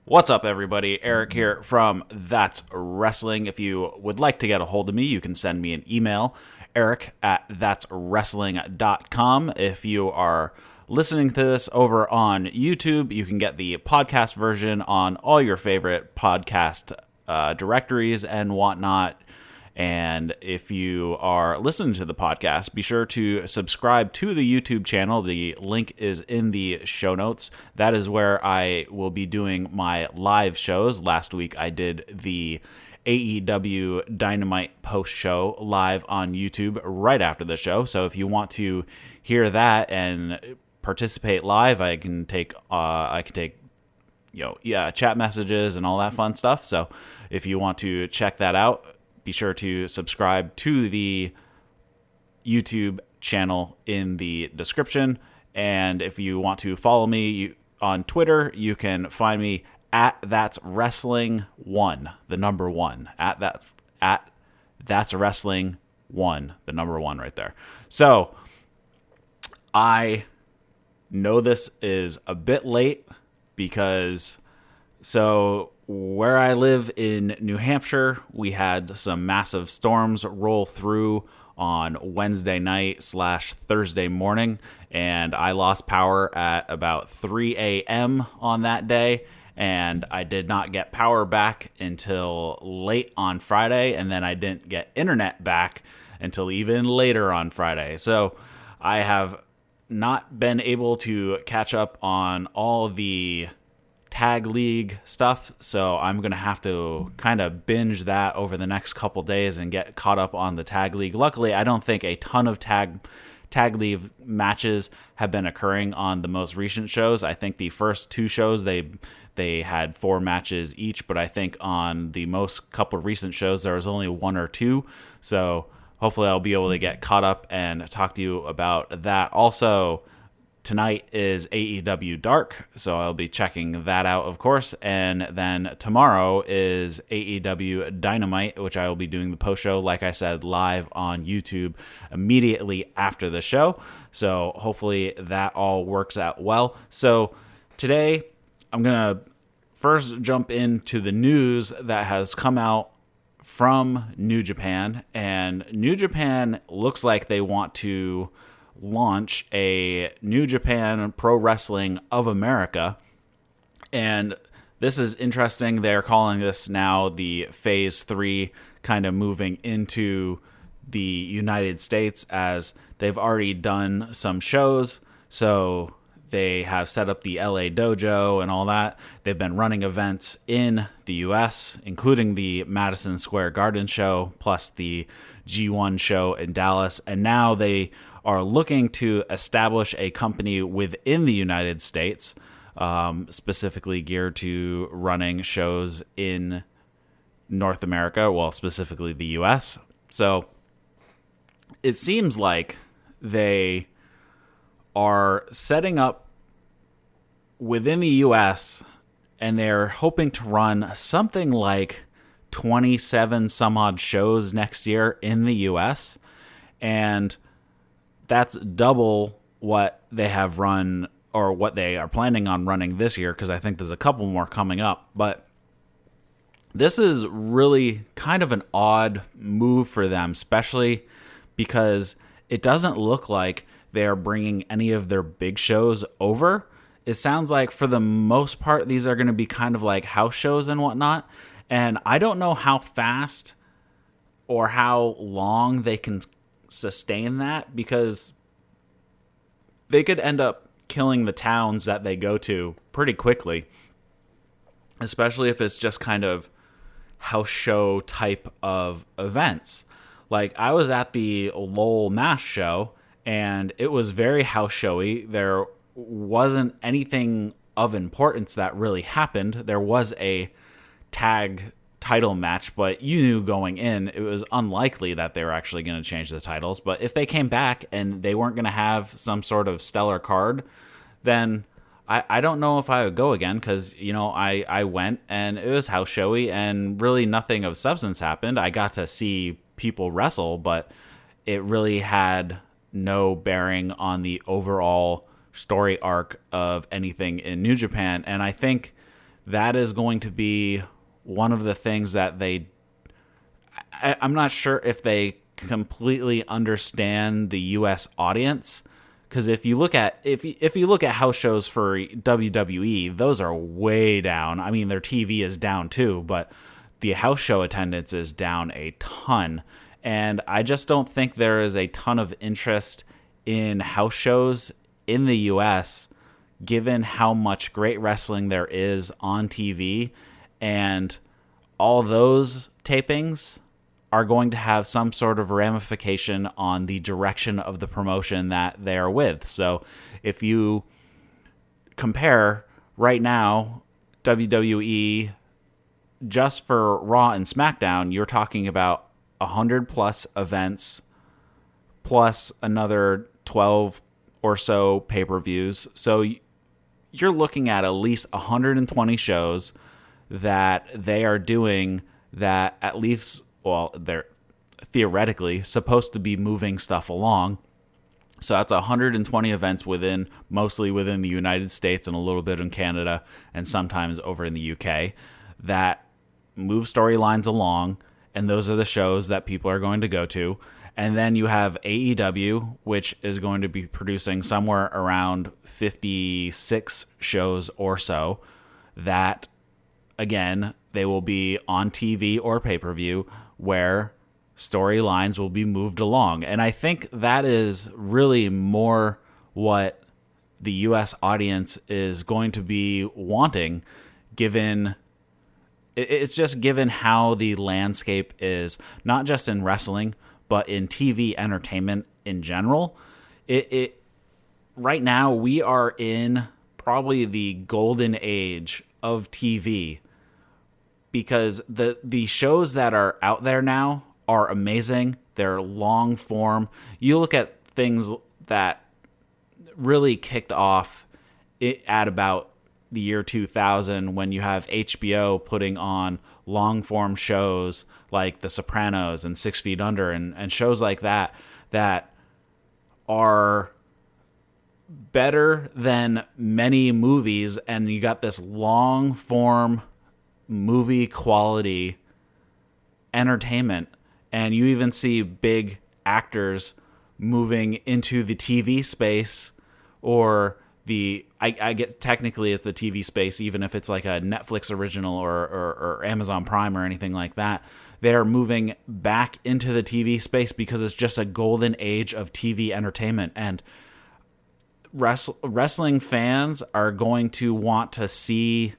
What's up, everybody? Eric here from That's Wrestling. If you would like to get a hold of me, you can send me an email, eric@thatswrestling.com. If you are listening to this over on YouTube, you can get the podcast version on all your favorite podcast directories and whatnot. And if you are listening to the podcast, be sure to subscribe to the YouTube channel. The link is in the show notes. That is where I will be doing my live shows. Last week I did the AEW Dynamite post show live on YouTube right after the show. So if you want to hear that and participate live, I can take chat messages and all that fun stuff. So if you want to check that out, be sure to subscribe to the YouTube channel in the description. And if you want to follow me on Twitter, you can find me at That's Wrestling 1, the number 1. At That's Wrestling 1, the number 1 right there. So I know this is a bit late because where I live in New Hampshire, we had some massive storms roll through on Wednesday night / Thursday morning, and I lost power at about 3 a.m. on that day, and I did not get power back until late on Friday, and then I didn't get internet back until even later on Friday. So I have not been able to catch up on all the tag league stuff, so I'm gonna have to kind of binge that over the next couple days and get caught up on the tag league. Luckily, I don't think a ton of tag league matches have been occurring on the most recent shows. I think the first two shows they had 4 matches each, but I think on the most couple recent shows there was only 1 or 2. So hopefully I'll be able to get caught up and talk to you about that. Also, tonight is AEW Dark, so I'll be checking that out, of course. And then tomorrow is AEW Dynamite, which I will be doing the post-show, like I said, live on YouTube immediately after the show. So hopefully that all works out well. So today I'm going to first jump into the news that has come out from New Japan. And New Japan looks like they want to launch a New Japan Pro Wrestling of America. And this is interesting. They're calling this now the Phase 3, kind of moving into the United States, as they've already done some shows. So they have set up the LA dojo and all that. They've been running events in the US, including the Madison Square Garden show, plus the G1 show in Dallas. And now they are looking to establish a company within the United States, specifically geared to running shows in North America, well, specifically the US. So it seems like they are setting up within the US, and they're hoping to run something like 27 some odd shows next year in the US. And that's double what they have run, or what they are planning on running this year, because I think there's a couple more coming up. But this is really kind of an odd move for them, especially because it doesn't look like they're bringing any of their big shows over. It sounds like for the most part these are going to be kind of like house shows and whatnot. And I don't know how fast or how long they can sustain that, because they could end up killing the towns that they go to pretty quickly, especially if it's just kind of house show type of events. Like, I was at the Lowell Mass show, and it was very house showy. There wasn't anything of importance that really happened. There was a tag title match, but you knew going in it was unlikely that they were actually going to change the titles. But if they came back and they weren't going to have some sort of stellar card, then I don't know if I would go again, because, I went and it was house showy and really nothing of substance happened. I got to see people wrestle, but it really had no bearing on the overall story arc of anything in New Japan. And I think that is going to be one of the things that I'm not sure if they completely understand the U.S. audience, because if you look at house shows for WWE, those are way down. I mean, their TV is down too, but the house show attendance is down a ton. And I just don't think there is a ton of interest in house shows in the U.S., given how much great wrestling there is on TV. And all those tapings are going to have some sort of ramification on the direction of the promotion that they are with. So if you compare right now, WWE, just for Raw and SmackDown, you're talking about 100 plus events plus another 12 or so pay-per-views. So you're looking at least 120 shows that they are doing that at least, well, they're theoretically supposed to be moving stuff along. So that's 120 events mostly within the United States and a little bit in Canada and sometimes over in the UK, that move storylines along, and those are the shows that people are going to go to. And then you have AEW, which is going to be producing somewhere around 56 shows or so that, again, they will be on TV or pay-per-view, where storylines will be moved along. And I think that is really more what the U.S. audience is going to be wanting, given how the landscape is, not just in wrestling, but in TV entertainment in general. Right now, we are in probably the golden age of TV, because the shows that are out there now are amazing. They're long form. You look at things that really kicked off at about the year 2000, when you have HBO putting on long form shows like The Sopranos and 6 Feet Under and shows like that are better than many movies, and you got this long form movie quality entertainment. And you even see big actors moving into the TV space, or I get technically it's the TV space, even if it's like a Netflix original or Amazon Prime or anything like that. They're moving back into the TV space because it's just a golden age of TV entertainment. And wrestling fans are going to want to see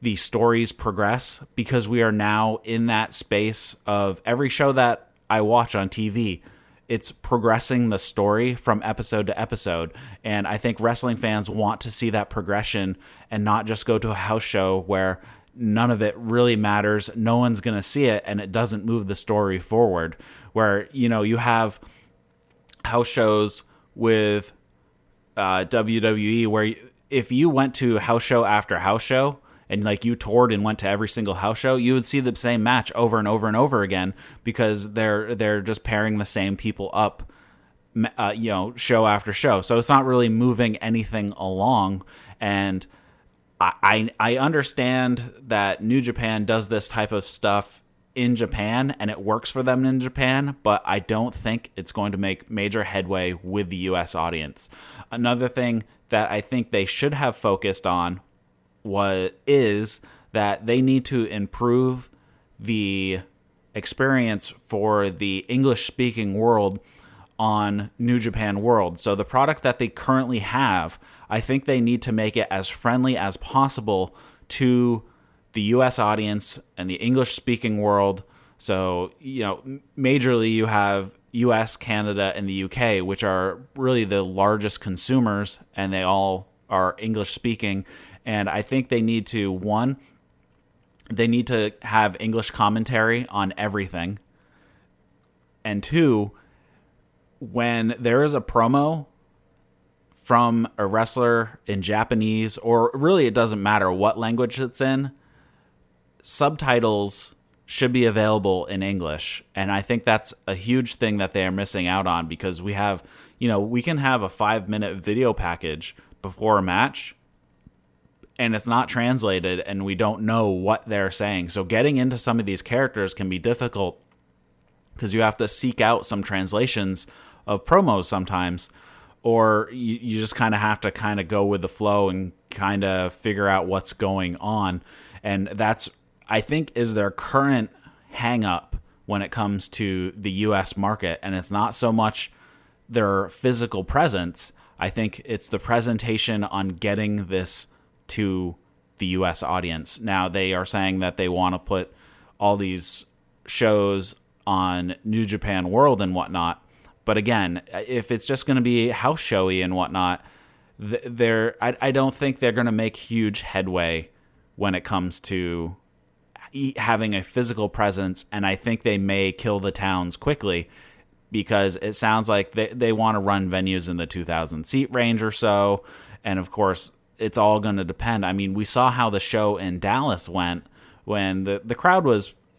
the stories progress, because we are now in that space of every show that I watch on TV, it's progressing the story from episode to episode. And I think wrestling fans want to see that progression and not just go to a house show where none of it really matters. No one's going to see it, and it doesn't move the story forward. Where, you have house shows with WWE where if you went to house show after house show, and like you toured and went to every single house show, you would see the same match over and over and over again, because they're just pairing the same people up, show after show. So it's not really moving anything along. And I understand that New Japan does this type of stuff in Japan and it works for them in Japan, but I don't think it's going to make major headway with the U.S. audience. Another thing that I think they should have focused on is that they need to improve the experience for the English-speaking world on New Japan World. So the product that they currently have, I think they need to make it as friendly as possible to the U.S. audience and the English-speaking world. So, majorly you have U.S., Canada, and the U.K., which are really the largest consumers, and they all are English-speaking. And I think they need to, they need to have English commentary on everything. And two, when there is a promo from a wrestler in Japanese, or really it doesn't matter what language it's in, subtitles should be available in English. And I think that's a huge thing that they are missing out on, because we have, we can have a 5-minute video package before a match, and it's not translated and we don't know what they're saying. So getting into some of these characters can be difficult because you have to seek out some translations of promos sometimes, or you just kind of have to kind of go with the flow and kind of figure out what's going on. And that's, I think, is their current hang up when it comes to the US market. And it's not so much their physical presence. I think it's the presentation on getting this to the US audience. Now they are saying that they want to put all these shows on New Japan World and whatnot. But again, if it's just going to be house showy and whatnot, I don't think they're going to make huge headway when it comes to having a physical presence. And I think they may kill the towns quickly because it sounds like they want to run venues in the 2,000 seat range or so. And of course, it's all going to depend. I mean, we saw how the show in Dallas went when the crowd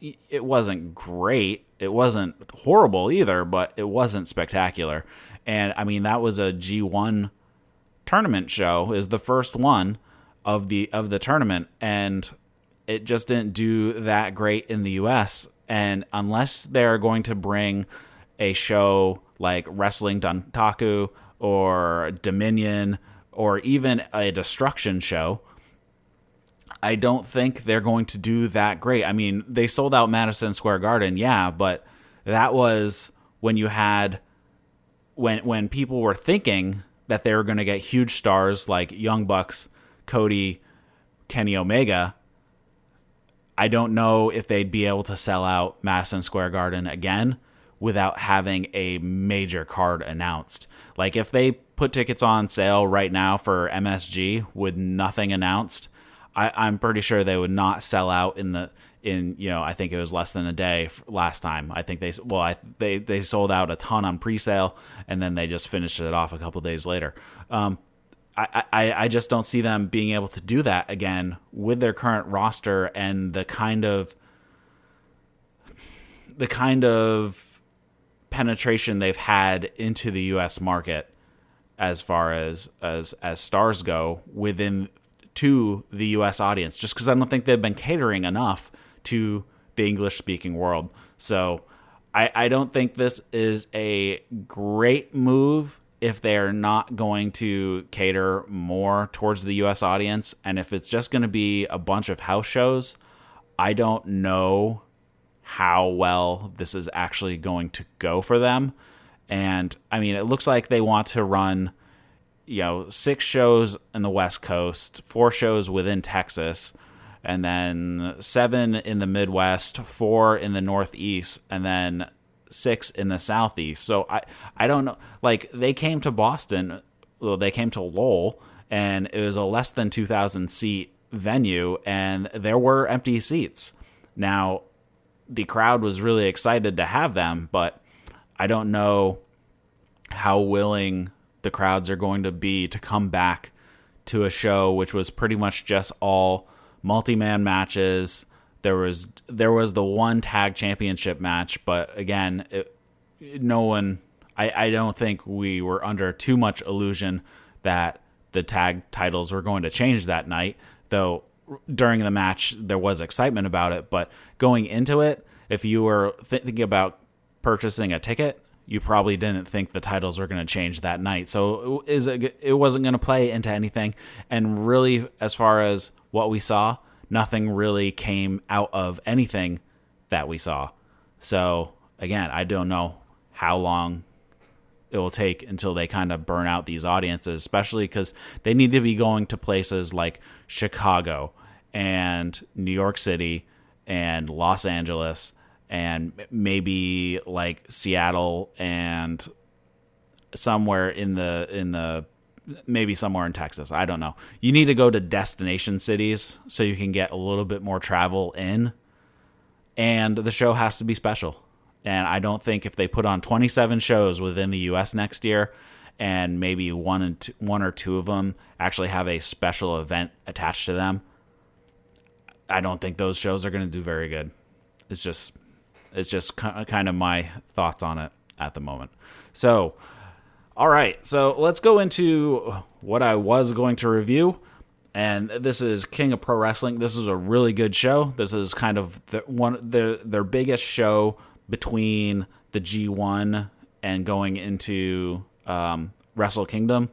it wasn't great. It wasn't horrible either, but it wasn't spectacular. And I mean, that was a G1 tournament show, is the first one of the tournament, and it just didn't do that great in the US. And unless they're going to bring a show like Wrestling Dontaku or Dominion or even a Destruction show, I don't think they're going to do that great. I mean, they sold out Madison Square Garden, yeah, but that was when you had when people were thinking that they were going to get huge stars like Young Bucks, Cody, Kenny Omega. I don't know if they'd be able to sell out Madison Square Garden again without having a major card announced. Like if they put tickets on sale right now for MSG with nothing announced, I'm pretty sure they would not sell out in I think it was less than a day last time. I think they sold out a ton on pre-sale and then they just finished it off a couple days later. I just don't see them being able to do that again with their current roster and the kind of penetration they've had into the US market as far as stars go within to the US audience, just because I don't think they've been catering enough to the English speaking world. So I don't think this is a great move if they're not going to cater more towards the US audience. And if it's just going to be a bunch of house shows, I don't know how well this is actually going to go for them. And I mean, it looks like they want to run 6 shows in the West Coast, 4 shows within Texas, and then 7 in the Midwest, 4 in the Northeast, and then 6 in the Southeast. So I don't know. Like, they came to Boston, they came to Lowell, and it was a less than 2,000 seat venue, and there were empty seats. Now, the crowd was really excited to have them, but I don't know how willing the crowds are going to be to come back to a show which was pretty much just all multi-man matches. There was the one tag championship match, but again, I don't think we were under too much illusion that the tag titles were going to change that night, though during the match there was excitement about it. But going into it, if you were thinking about purchasing a ticket, you probably didn't think the titles were going to change that night. So it wasn't going to play into anything. And really, as far as what we saw, nothing really came out of anything that we saw. So again, I don't know how long it will take until they kind of burn out these audiences, especially because they need to be going to places like Chicago and New York City and Los Angeles and maybe like Seattle and somewhere maybe somewhere in Texas. I don't know. You need to go to destination cities so you can get a little bit more travel in, and the show has to be special. And I don't think if they put on 27 shows within the US next year and maybe one or two of them actually have a special event attached to them, I don't think those shows are going to do very good. It's just kind of my thoughts on it at the moment. So, all right. So let's go into what I was going to review. And this is King of Pro Wrestling. This is a really good show. This is kind of their biggest show between the G1 and going into Wrestle Kingdom.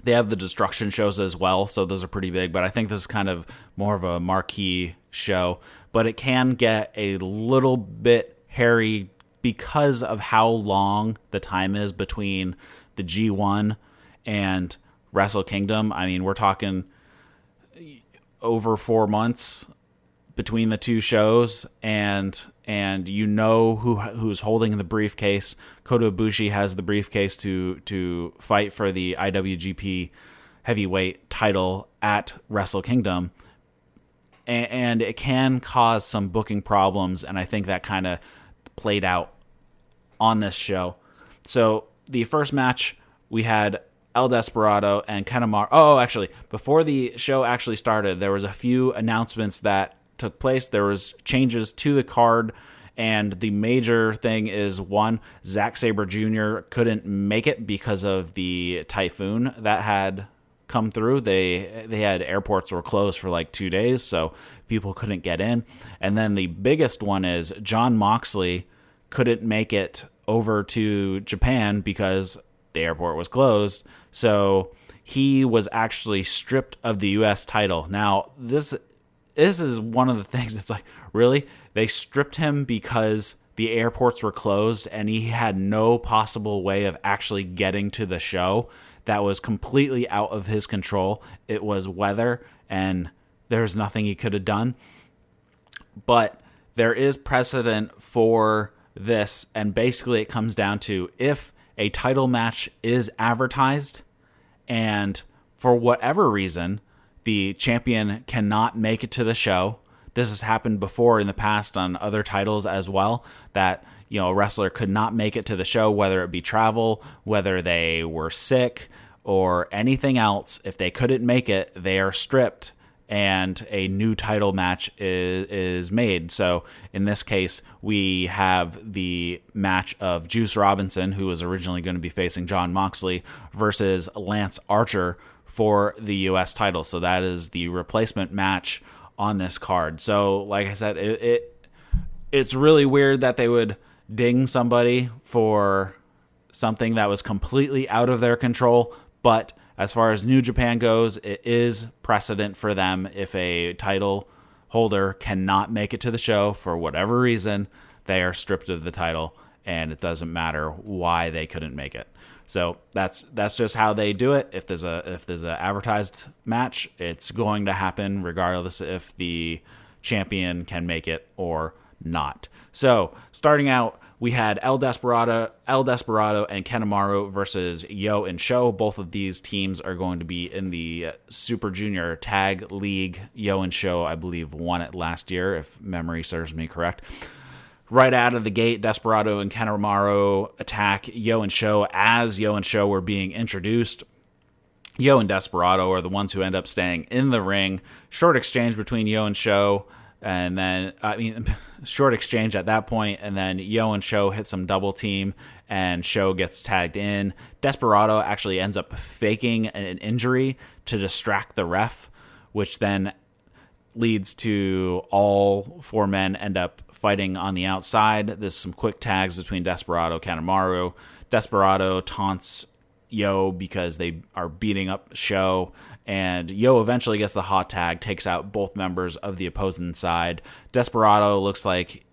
They have the Destruction shows as well, so those are pretty big. But I think this is kind of more of a marquee show. But it can get a little bit hairy because of how long the time is between the G1 and Wrestle Kingdom. I mean, we're talking over 4 months between the two shows, and you know who's holding the briefcase. Kota Ibushi has the briefcase to fight for the IWGP Heavyweight title at Wrestle Kingdom, and it can cause some booking problems, and I think that kind of played out on this show. So the first match, we had El Desperado and Kanemaru. Oh, actually, before the show actually started, there was a few announcements that took place. There was changes to the card, and the major thing is, one, Zack Sabre Jr. couldn't make it because of the typhoon that had come through. They had airports were closed for like 2 days, so people couldn't get in. And then the biggest one is Jon Moxley couldn't make it over to Japan because the airport was closed. So he was actually stripped of the U.S. title. Now, this is one of the things that's like, really? They stripped him because the airports were closed and he had no possible way of actually getting to the show. That was completely out of his control. It was weather, and there's nothing he could have done. But there is precedent for this, and basically it comes down to, if a title match is advertised and for whatever reason the champion cannot make it to the show. This has happened before in the past on other titles as well, that a wrestler could not make it to the show, whether it be travel, whether they were sick, or anything else. If they couldn't make it, they are stripped and a new title match is made. So in this case, we have the match of Juice Robinson, who was originally going to be facing Jon Moxley, versus Lance Archer for the U.S. title. So that is the replacement match on this card. So like I said, it's really weird that they would ding somebody for something that was completely out of their control, but as far as New Japan goes, it is precedent for them. If a title holder cannot make it to the show for whatever reason, they are stripped of the title, and it doesn't matter why they couldn't make it. So that's just how they do it. If there's a advertised match, it's going to happen regardless if the champion can make it or not. So starting out, we had El Desperado and Kanemaru versus Yo and Sho. Both of these teams are going to be in the Super Junior Tag League. Yo and Sho, I believe, won it last year, if memory serves me correct. Right out of the gate, Desperado and Kanemaru attack Yo and Sho. As Yo and Sho were being introduced, Yo and Desperado are the ones who end up staying in the ring. Short exchange between Yo and Sho. And then, short exchange at that point, and then Yo and Sho hit some double team, and Sho gets tagged in. Desperado actually ends up faking an injury to distract the ref, which then leads to all four men end up fighting on the outside. There's some quick tags between Desperado and Kanemaru. Desperado taunts Yo because they are beating up Sho, and Yo eventually gets the hot tag, takes out both members of the opposing side. Desperado looks like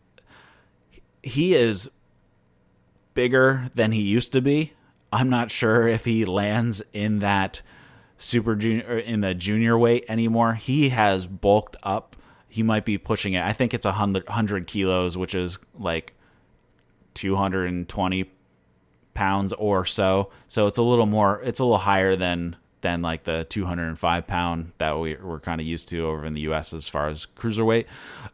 he is bigger than he used to be. I'm not sure if he lands in that super junior or in the junior weight anymore. He has bulked up. He might be pushing it. I think it's 100 kilos, which is like 220 pounds or so. So it's a little higher than like the 205 pound that we're kind of used to over in the US as far as cruiserweight.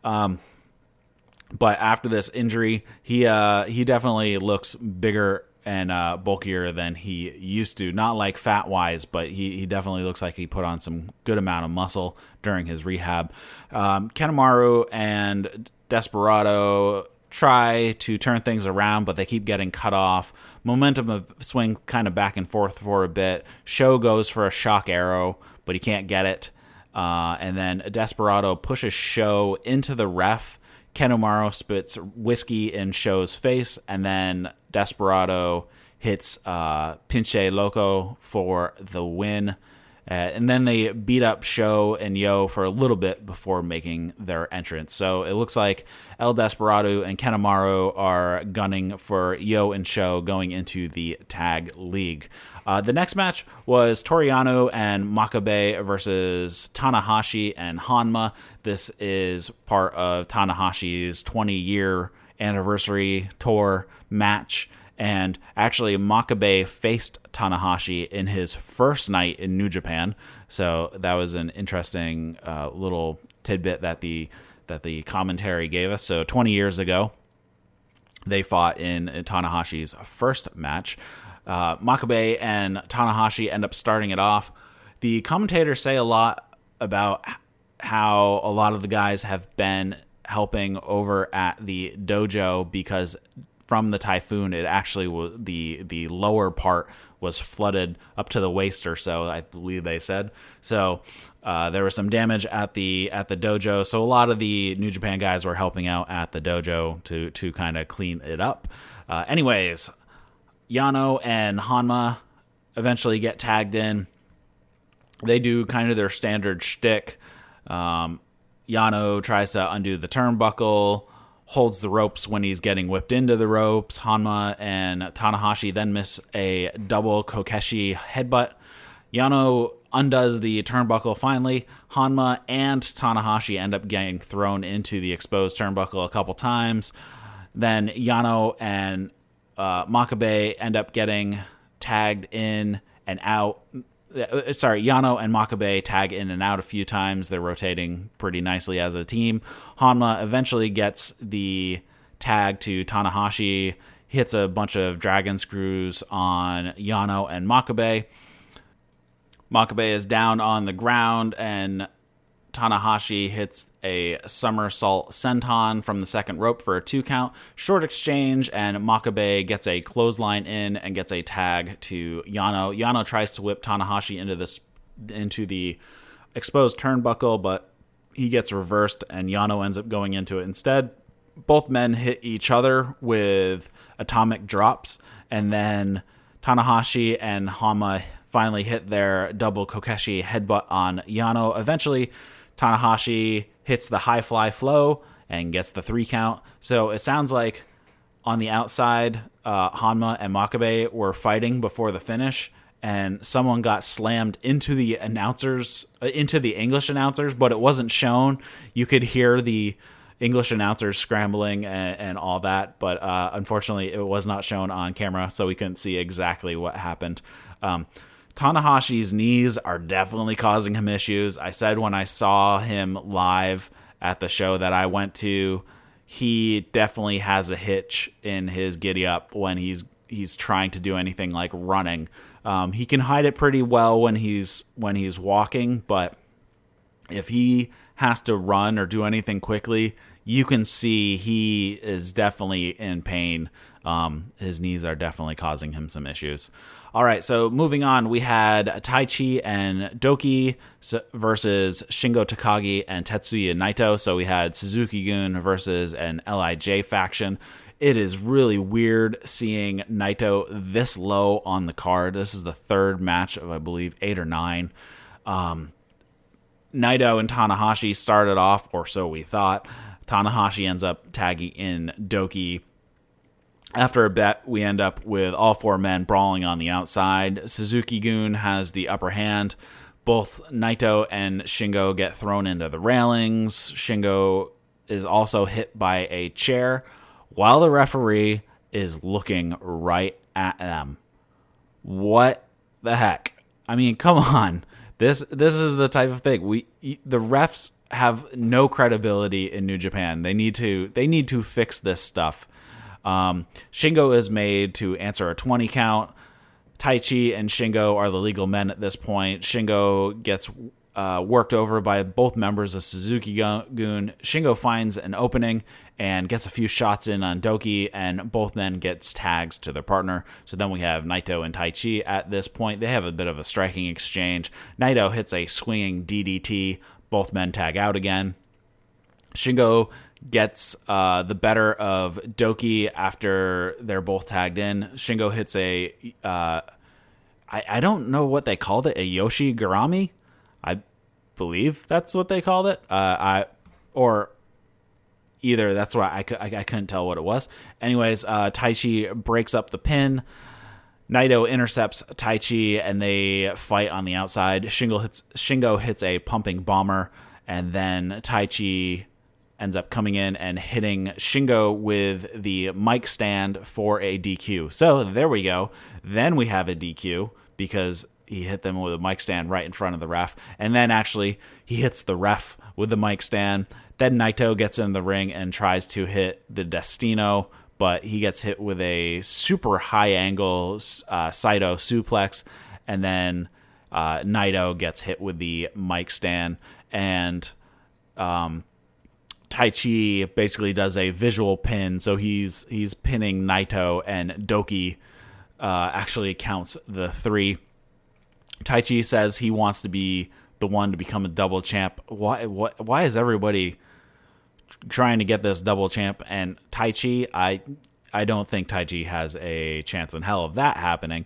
But after this injury, he definitely looks bigger and bulkier than he used to. Not like fat wise, but he definitely looks like he put on some good amount of muscle during his rehab. Kanemaru and Desperado try to turn things around, but they keep getting cut off. Momentum of swing kind of back and forth for a bit. Sho goes for a shock arrow, but he can't get it. And then Desperado pushes Sho into the ref. Kanemaru spits whiskey in Sho's face, and then Desperado hits Pinche Loco for the win. And then they beat up Sho and Yo for a little bit before making their entrance. So it looks like El Desperado and Kanemaru are gunning for Yo and Sho going into the tag league. The next match was Toriano and Makabe versus Tanahashi and Hanma. This is part of Tanahashi's 20-year anniversary tour match. And actually, Makabe faced Tanahashi in his first night in New Japan. So that was an interesting little tidbit that the commentary gave us. So 20 years ago, they fought in Tanahashi's first match. Makabe and Tanahashi end up starting it off. The commentators say a lot about how a lot of the guys have been helping over at the dojo because from the typhoon, it actually was the lower part was flooded up to the waist or so, I believe they said. So there was some damage at the dojo. So a lot of the New Japan guys were helping out at the dojo to kind of clean it up. Anyways, Yano and Hanma eventually get tagged in. They do kind of their standard shtick. Yano tries to undo the turnbuckle, holds the ropes when he's getting whipped into the ropes. Hanma and Tanahashi then miss a double Kokeshi headbutt. Yano undoes the turnbuckle finally. Hanma and Tanahashi end up getting thrown into the exposed turnbuckle a couple times. Then Yano and Makabe end up getting tagged in and out. Yano and Makabe tag in and out a few times. They're rotating pretty nicely as a team. Hanma eventually gets the tag to Tanahashi, hits a bunch of dragon screws on Yano and Makabe. Makabe is down on the ground, and Tanahashi hits a somersault senton from the second rope for a 2 count. Short exchange, and Makabe gets a clothesline in and gets a tag to Yano. Yano tries to whip Tanahashi into the exposed turnbuckle, but he gets reversed, and Yano ends up going into it instead. Both men hit each other with atomic drops, and then Tanahashi and Hanma finally hit their double Kokeshi headbutt on Yano. Eventually, Tanahashi hits the high fly flow and gets the 3 count. So it sounds like on the outside, Hanma and Makabe were fighting before the finish, and someone got slammed into the English announcers, but it wasn't shown. You could hear the English announcers scrambling and all that, but unfortunately it was not shown on camera, so we couldn't see exactly what happened. Tanahashi's knees are definitely causing him issues. I said when I saw him live at the show that I went to, he definitely has a hitch in his giddy up when he's trying to do anything like running. He can hide it pretty well when he's walking, but if he has to run or do anything quickly, you can see he is definitely in pain. His knees are definitely causing him some issues. All right, so moving on, we had Taichi and Doki versus Shingo Takagi and Tetsuya Naito. So we had Suzuki-gun versus an LIJ faction. It is really weird seeing Naito this low on the card. This is the third match of, I believe, 8 or 9. Naito and Tanahashi started off, or so we thought. Tanahashi ends up tagging in Doki. After a bet, we end up with all 4 men brawling on the outside. Suzuki-gun has the upper hand. Both Naito and Shingo get thrown into the railings. Shingo is also hit by a chair while the referee is looking right at them. What the heck? I mean, come on. This is the type of thing. The refs have no credibility in New Japan. They need to fix this stuff. Shingo is made to answer a 20 count. Taichi and Shingo are the legal men at this point. Shingo gets worked over by both members of Suzuki-gun. Shingo finds an opening and gets a few shots in on Doki, and both men gets tags to their partner. So then we have Naito and Taichi at this point. They have a bit of a striking exchange. Naito hits a swinging DDT. Both men tag out again. Shingo gets the better of Doki after they're both tagged in. Shingo hits I don't know what they called it, a Yoshi Garami? I believe that's what they called it. Or either that's why I couldn't tell what it was. Anyways, Taichi breaks up the pin. Naito intercepts Taichi, and they fight on the outside. Shingo hits a pumping bomber, and then Taichi ends up coming in and hitting Shingo with the mic stand for a DQ. So there we go. Then we have a DQ because he hit them with a mic stand right in front of the ref. And then actually he hits the ref with the mic stand. Then Naito gets in the ring and tries to hit the Destino, but he gets hit with a super high angle Saito suplex. And then Naito gets hit with the mic stand. And Taichi basically does a visual pin, so he's pinning Naito, and Doki actually counts the 3. Taichi says he wants to be the one to become a double champ. Why is everybody trying to get this double champ? And Taichi, I don't think Taichi has a chance in hell of that happening.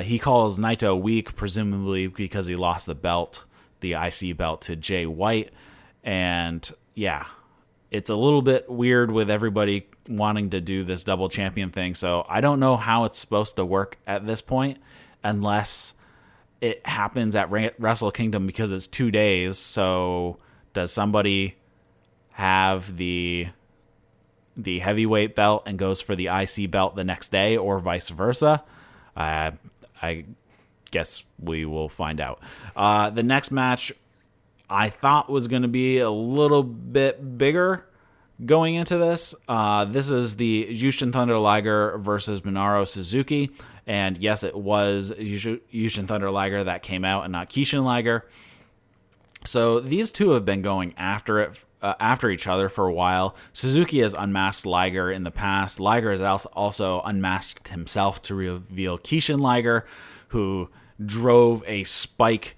He calls Naito weak, presumably because he lost the belt, the IC belt, to Jay White, and yeah. It's a little bit weird with everybody wanting to do this double champion thing. So I don't know how it's supposed to work at this point unless it happens at Wrestle Kingdom because it's 2 days. So does somebody have the heavyweight belt and goes for the IC belt the next day, or vice versa? I guess we will find out. The next match I thought was going to be a little bit bigger going into this. This is the Jushin Thunder Liger versus Minoru Suzuki. And yes, it was Jushin Thunder Liger that came out and not Kishin Liger. So these two have been going after each other for a while. Suzuki has unmasked Liger in the past. Liger has also unmasked himself to reveal Kishin Liger, who drove a spike,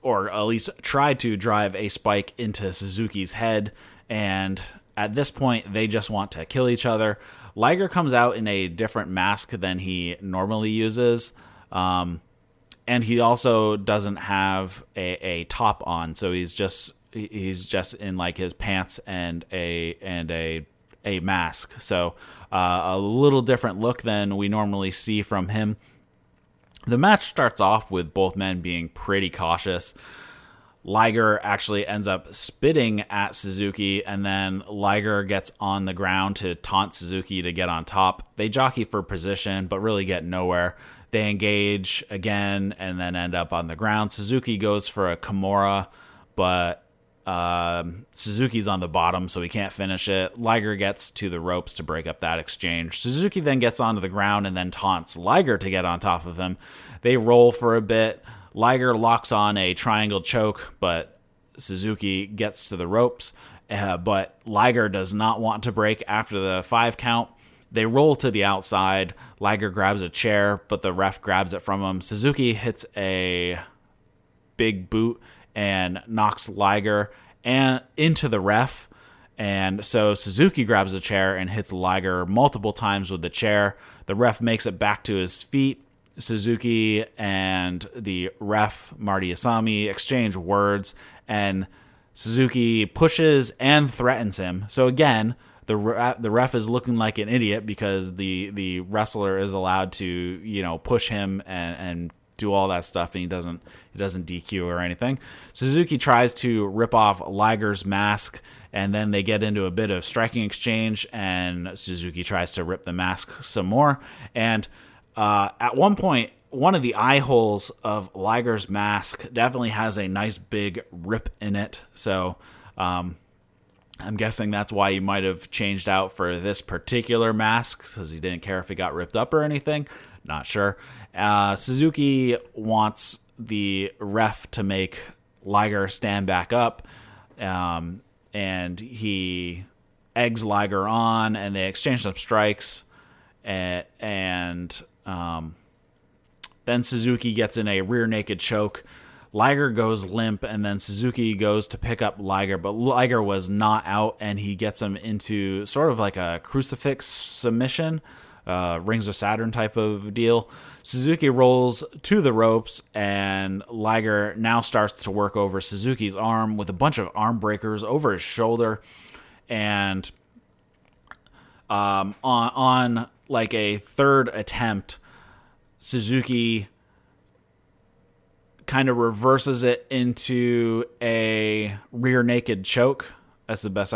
or at least tried to drive a spike into Suzuki's head, and at this point, they just want to kill each other. Liger comes out in a different mask than he normally uses, and he also doesn't have a top on, so he's just in like his pants and a mask. So a little different look than we normally see from him. The match starts off with both men being pretty cautious. Liger actually ends up spitting at Suzuki, and then Liger gets on the ground to taunt Suzuki to get on top. They jockey for position, but really get nowhere. They engage again and then end up on the ground. Suzuki goes for a Kimura, but Suzuki's on the bottom, so he can't finish it. Liger gets to the ropes to break up that exchange. Suzuki then gets onto the ground and then taunts Liger to get on top of him. They roll for a bit. Liger locks on a triangle choke, but Suzuki gets to the ropes. But Liger does not want to break after the 5 count. They roll to the outside. Liger grabs a chair, but the ref grabs it from him. Suzuki hits a big boot and knocks Liger and into the ref. And so Suzuki grabs a chair and hits Liger multiple times with the chair. The ref makes it back to his feet. Suzuki and the ref, Marty Asami, exchange words, and Suzuki pushes and threatens him. So again, the ref is looking like an idiot because the wrestler is allowed to, push him and do all that stuff, and he doesn't DQ or anything. Suzuki tries to rip off Liger's mask, and then they get into a bit of striking exchange, and Suzuki tries to rip the mask some more. And at one point, one of the eye holes of Liger's mask definitely has a nice big rip in it. So I'm guessing that's why he might have changed out for this particular mask, because he didn't care if it got ripped up or anything. Not sure. Suzuki wants the ref to make Liger stand back up, and he eggs Liger on, and they exchange some strikes, and then Suzuki gets in a rear naked choke. Liger goes limp, and then Suzuki goes to pick up Liger, but Liger was not out, and he gets him into sort of like a crucifix submission, Rings of Saturn type of deal. Suzuki rolls to the ropes, and Liger now starts to work over Suzuki's arm with a bunch of arm breakers over his shoulder, and on like a third attempt, Suzuki kind of reverses it into a rear naked choke. That's the best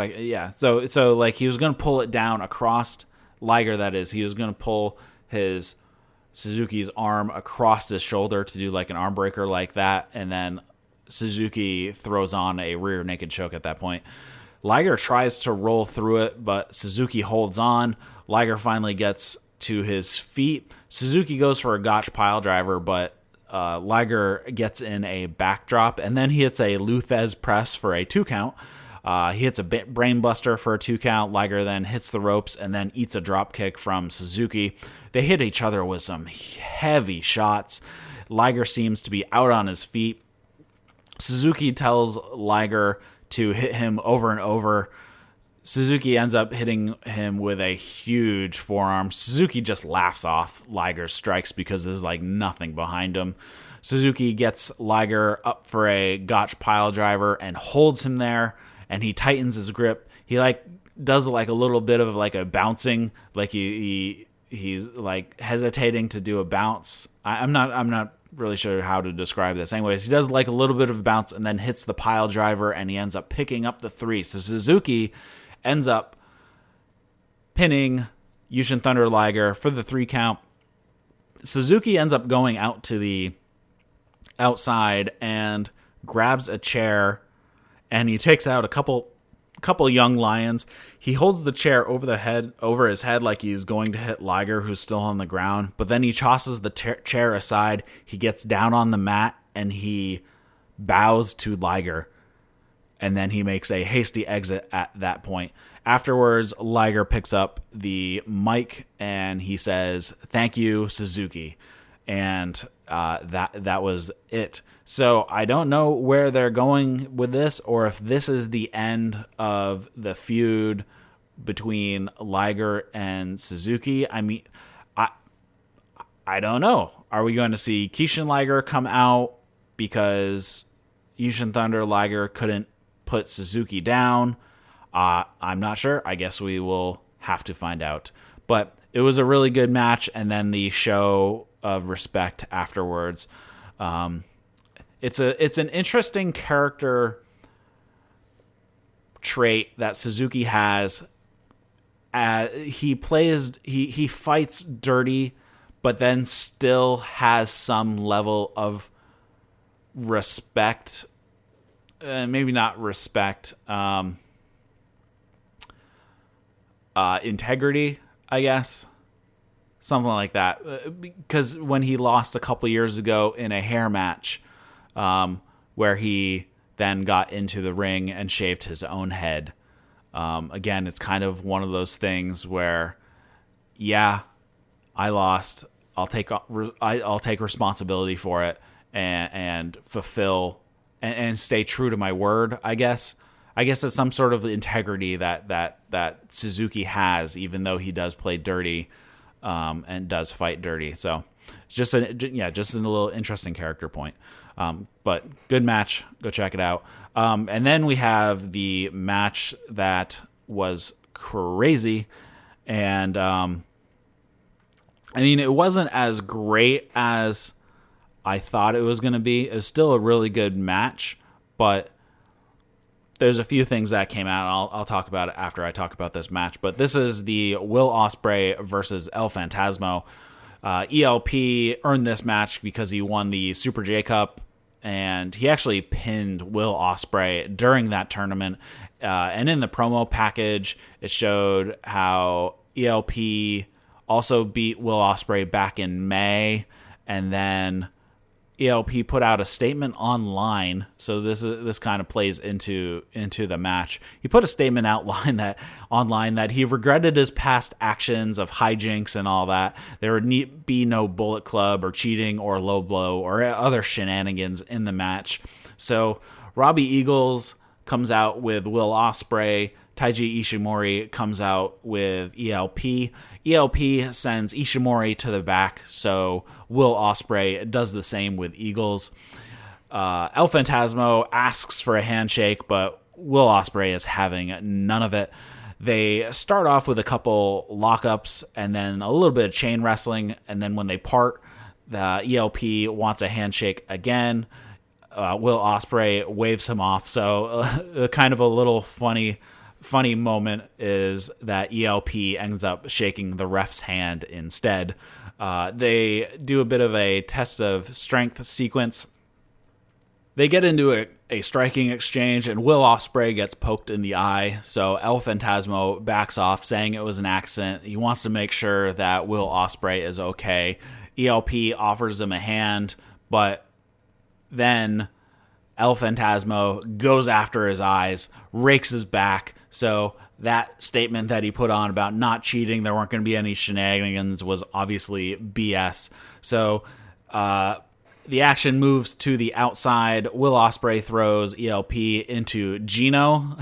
So like he was going to pull it down across Liger, that is. He was going to pull his Suzuki's arm across his shoulder to do like an arm breaker like that, and then Suzuki throws on a rear naked choke at that point. Liger tries to roll through it, but Suzuki holds on. Liger finally gets to his feet. Suzuki goes for a gotch pile driver, but Liger gets in a backdrop, and then he hits a Luthez press for a 2 count. He hits a brain buster for a 2 count. Liger then hits the ropes and then eats a drop kick from Suzuki. They hit each other with some heavy shots. Liger seems to be out on his feet. Suzuki tells Liger to hit him over and over. Suzuki ends up hitting him with a huge forearm. Suzuki just laughs off Liger's strikes because there's like nothing behind him. Suzuki gets Liger up for a gotch pile driver and holds him there, and he tightens his grip. He like does like a little bit of like a bouncing, like he's like hesitating to do a bounce. I'm not really sure how to describe this. Anyways, he does like a little bit of a bounce and then hits the pile driver, and he ends up picking up the 3. So Suzuki ends up pinning Yushin Thunder Liger for the 3 count. Suzuki ends up going out to the outside and grabs a chair, and he takes out a couple young lions. He holds the chair over his head like he's going to hit Liger, who's still on the ground, but then he tosses the chair aside. He gets down on the mat and he bows to Liger, and then he makes a hasty exit at that point. Afterwards, Liger picks up the mic and he says, "Thank you, Suzuki," and that was it. So I don't know where they're going with this, or if this is the end of the feud between Liger and Suzuki. I mean, I don't know. Are we going to see Kishin Liger come out because Yushin Thunder Liger couldn't put Suzuki down? I'm not sure. I guess we will have to find out. But it was a really good match, and then the show of respect afterwards. It's an interesting character trait that Suzuki has. He fights dirty, but then still has some level of respect. Maybe not respect. Integrity, I guess. Something like that. Because when he lost a couple years ago in a hair match, where he then got into the ring and shaved his own head. Again, it's kind of one of those things where, yeah, I lost. I'll take responsibility for it and fulfill and stay true to my word, I guess. I guess it's some sort of integrity that Suzuki has, even though he does play dirty and does fight dirty. So just a little interesting character point. But good match. Go check it out. And then we have the match that was crazy. And I mean, it wasn't as great as I thought it was going to be. It was still a really good match, but there's a few things that came out. I'll talk about it after I talk about this match. But this is the Will Ospreay versus El Phantasmo. ELP earned this match because he won the Super J Cup, and he actually pinned Will Ospreay during that tournament. And in the promo package, it showed how ELP also beat Will Ospreay back in May, and then ELP put out a statement online, so this kind of plays into the match. He put a statement online that he regretted his past actions of hijinks and all that. There would be no Bullet Club or cheating or low blow or other shenanigans in the match. So Robbie Eagles comes out with Will Ospreay. Taiji Ishimori comes out with ELP. ELP sends Ishimori to the back, so Will Ospreay does the same with Eagles. El Phantasmo asks for a handshake, but Will Ospreay is having none of it. They start off with a couple lockups and then a little bit of chain wrestling, and then when they part, the ELP wants a handshake again. Will Ospreay waves him off, so kind of a little funny moment is that ELP ends up shaking the ref's hand instead. They do a bit of a test of strength sequence. They get into a striking exchange, and Will Ospreay gets poked in the eye, so El Phantasmo backs off, saying it was an accident. He wants to make sure that Will Ospreay is okay. ELP offers him a hand, but then El Phantasmo goes after his eyes, rakes his back. So that statement that he put on about not cheating, there weren't going to be any shenanigans, was obviously BS. So the action moves to the outside. Will Ospreay throws ELP into Gino.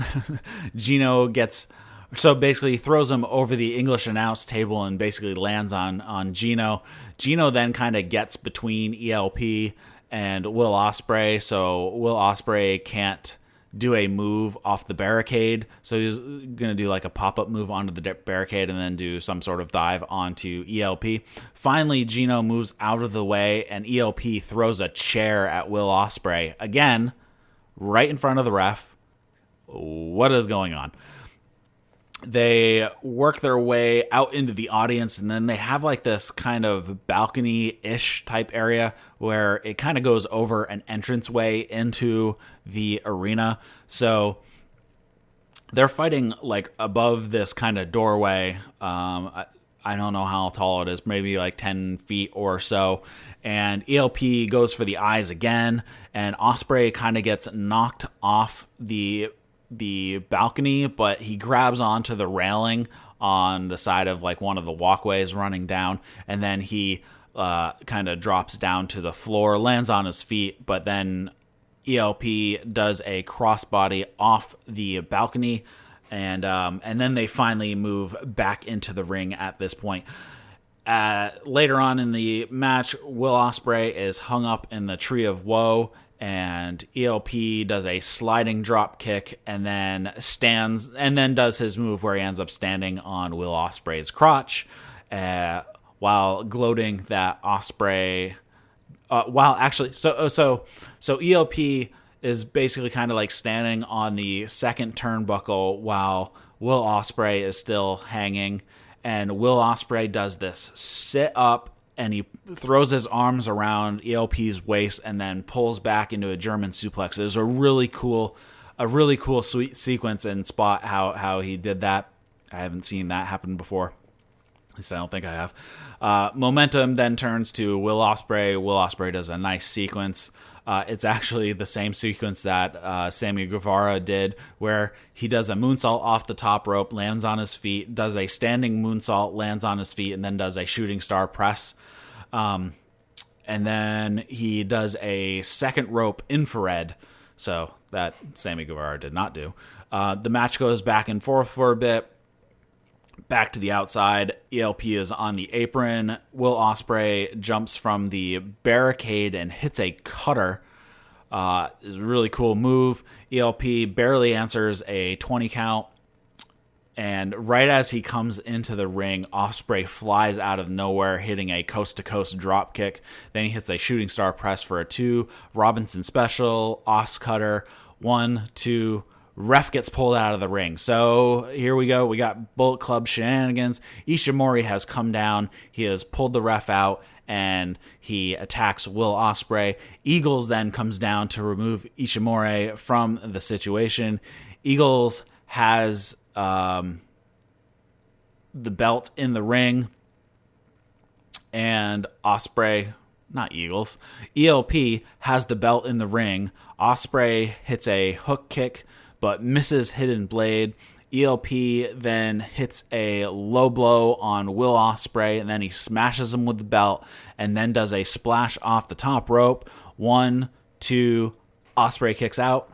Gino basically throws him over the English announce table and basically lands on Gino. Gino then kind of gets between ELP and Will Ospreay, so Will Ospreay can't do a move off the barricade, so he's going to do like a pop-up move onto the barricade and then do some sort of dive onto ELP. Finally, Gino moves out of the way, and ELP throws a chair at Will Ospreay. Again, right in front of the ref. What is going on? They work their way out into the audience, and then they have like this kind of balcony-ish type area where it kind of goes over an entranceway into the arena. So they're fighting like above this kind of doorway. I don't know how tall it is, maybe like 10 feet or so. And ELP goes for the eyes again, and Ospreay kind of gets knocked off the balcony, but he grabs onto the railing on the side of like one of the walkways running down, and then he kind of drops down to the floor, lands on his feet, but then ELP does a crossbody off the balcony, and then they finally move back into the ring at this point. Later on in the match, Will Ospreay is hung up in the Tree of Woe, and ELP does a sliding drop kick and then does his move where he ends up standing on Will Ospreay's crotch, while gloating that Ospreay. So ELP is basically kind of like standing on the second turnbuckle while Will Ospreay is still hanging, and Will Ospreay does this sit up. And he throws his arms around ELP's waist and then pulls back into a German suplex. It was a really cool sweet sequence and spot how he did that. I haven't seen that happen before. At least I don't think I have. Momentum then turns to Will Ospreay. Will Ospreay does a nice sequence. It's actually the same sequence that Sammy Guevara did, where he does a moonsault off the top rope, lands on his feet, does a standing moonsault, lands on his feet, and then does a shooting star press. And then he does a second rope infrared, so that Sammy Guevara did not do. The match goes back and forth for a bit. Back to the outside, ELP is on the apron. Will Ospreay jumps from the barricade and hits a cutter. It's a really cool move. ELP barely answers a 20 count. And right as he comes into the ring, Ospreay flies out of nowhere, hitting a coast-to-coast drop kick. Then he hits a shooting star press for a 2. Robinson special, Os cutter, 1, 2. Ref gets pulled out of the ring. So here we go. We got Bullet Club shenanigans. Ishimori has come down. He has pulled the ref out, and he attacks Will Ospreay. Eagles then comes down to remove Ishimori from the situation. Eagles has the belt in the ring, and Ospreay not Eagles. ELP has the belt in the ring. Ospreay hits a hook kick, but misses Hidden Blade. ELP then hits a low blow on Will Ospreay, and then he smashes him with the belt, and then does a splash off the top rope. 1, 2, Ospreay kicks out.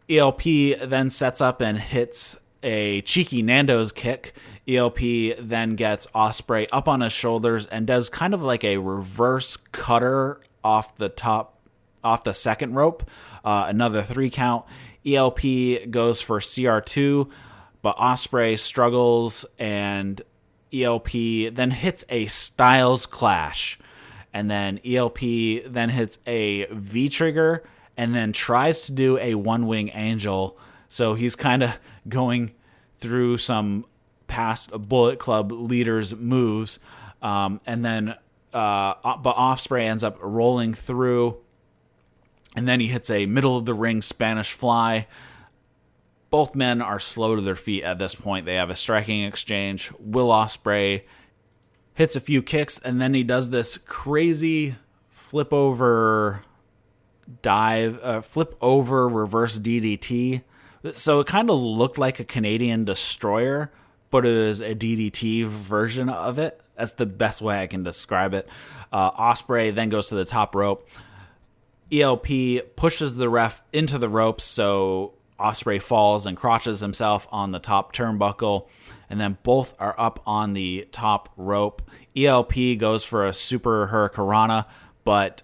ELP then sets up and hits a cheeky Nando's kick. ELP then gets Ospreay up on his shoulders and does kind of like a reverse cutter off the second rope. Another 3 count. ELP goes for CR2, but Ospreay struggles, and ELP then hits a Styles Clash. And then ELP then hits a V-trigger and then tries to do a One-Wing Angel. So he's kind of going through some past Bullet Club leaders' moves. But Ospreay ends up rolling through, and then he hits a middle-of-the-ring Spanish Fly. Both men are slow to their feet at this point. They have a striking exchange. Will Ospreay hits a few kicks, and then he does this crazy flip-over reverse DDT. So it kind of looked like a Canadian Destroyer, but it was a DDT version of it. That's the best way I can describe it. Ospreay then goes to the top rope. ELP pushes the ref into the ropes, so Ospreay falls and crotches himself on the top turnbuckle, and then both are up on the top rope. ELP goes for a super hurricanrana, but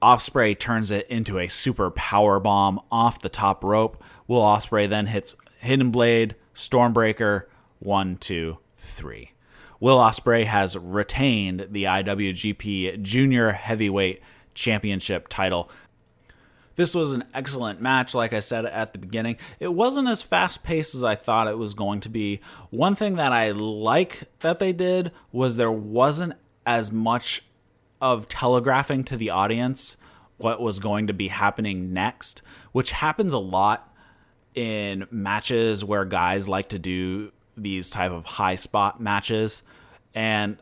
Ospreay turns it into a super power bomb off the top rope. Will Ospreay then hits Hidden Blade, Stormbreaker, 1, 2, 3. Will Ospreay has retained the IWGP Junior Heavyweight Championship title. This was an excellent match, like I said at the beginning. It wasn't as fast-paced as I thought it was going to be. One thing that I like that they did was there wasn't as much of telegraphing to the audience what was going to be happening next, which happens a lot in matches where guys like to do these type of high spot matches, and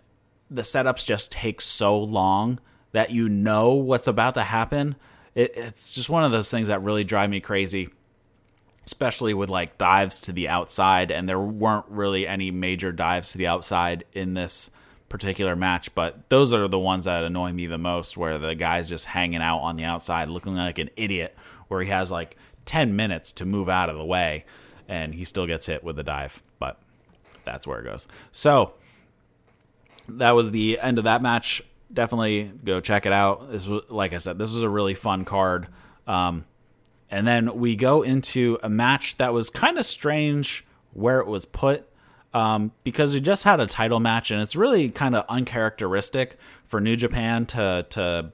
the setups just take so long that you know what's about to happen. It's just one of those things that really drive me crazy, especially with like dives to the outside, and there weren't really any major dives to the outside in this particular match, but those are the ones that annoy me the most, where the guy's just hanging out on the outside looking like an idiot, where he has like 10 minutes to move out of the way and he still gets hit with a dive, but that's where it goes. So that was the end of that match. Definitely go check it out. This was, like I said, this was a really fun card. And then we go into a match that was kind of strange where it was put, because we just had a title match, and it's really kind of uncharacteristic for New Japan to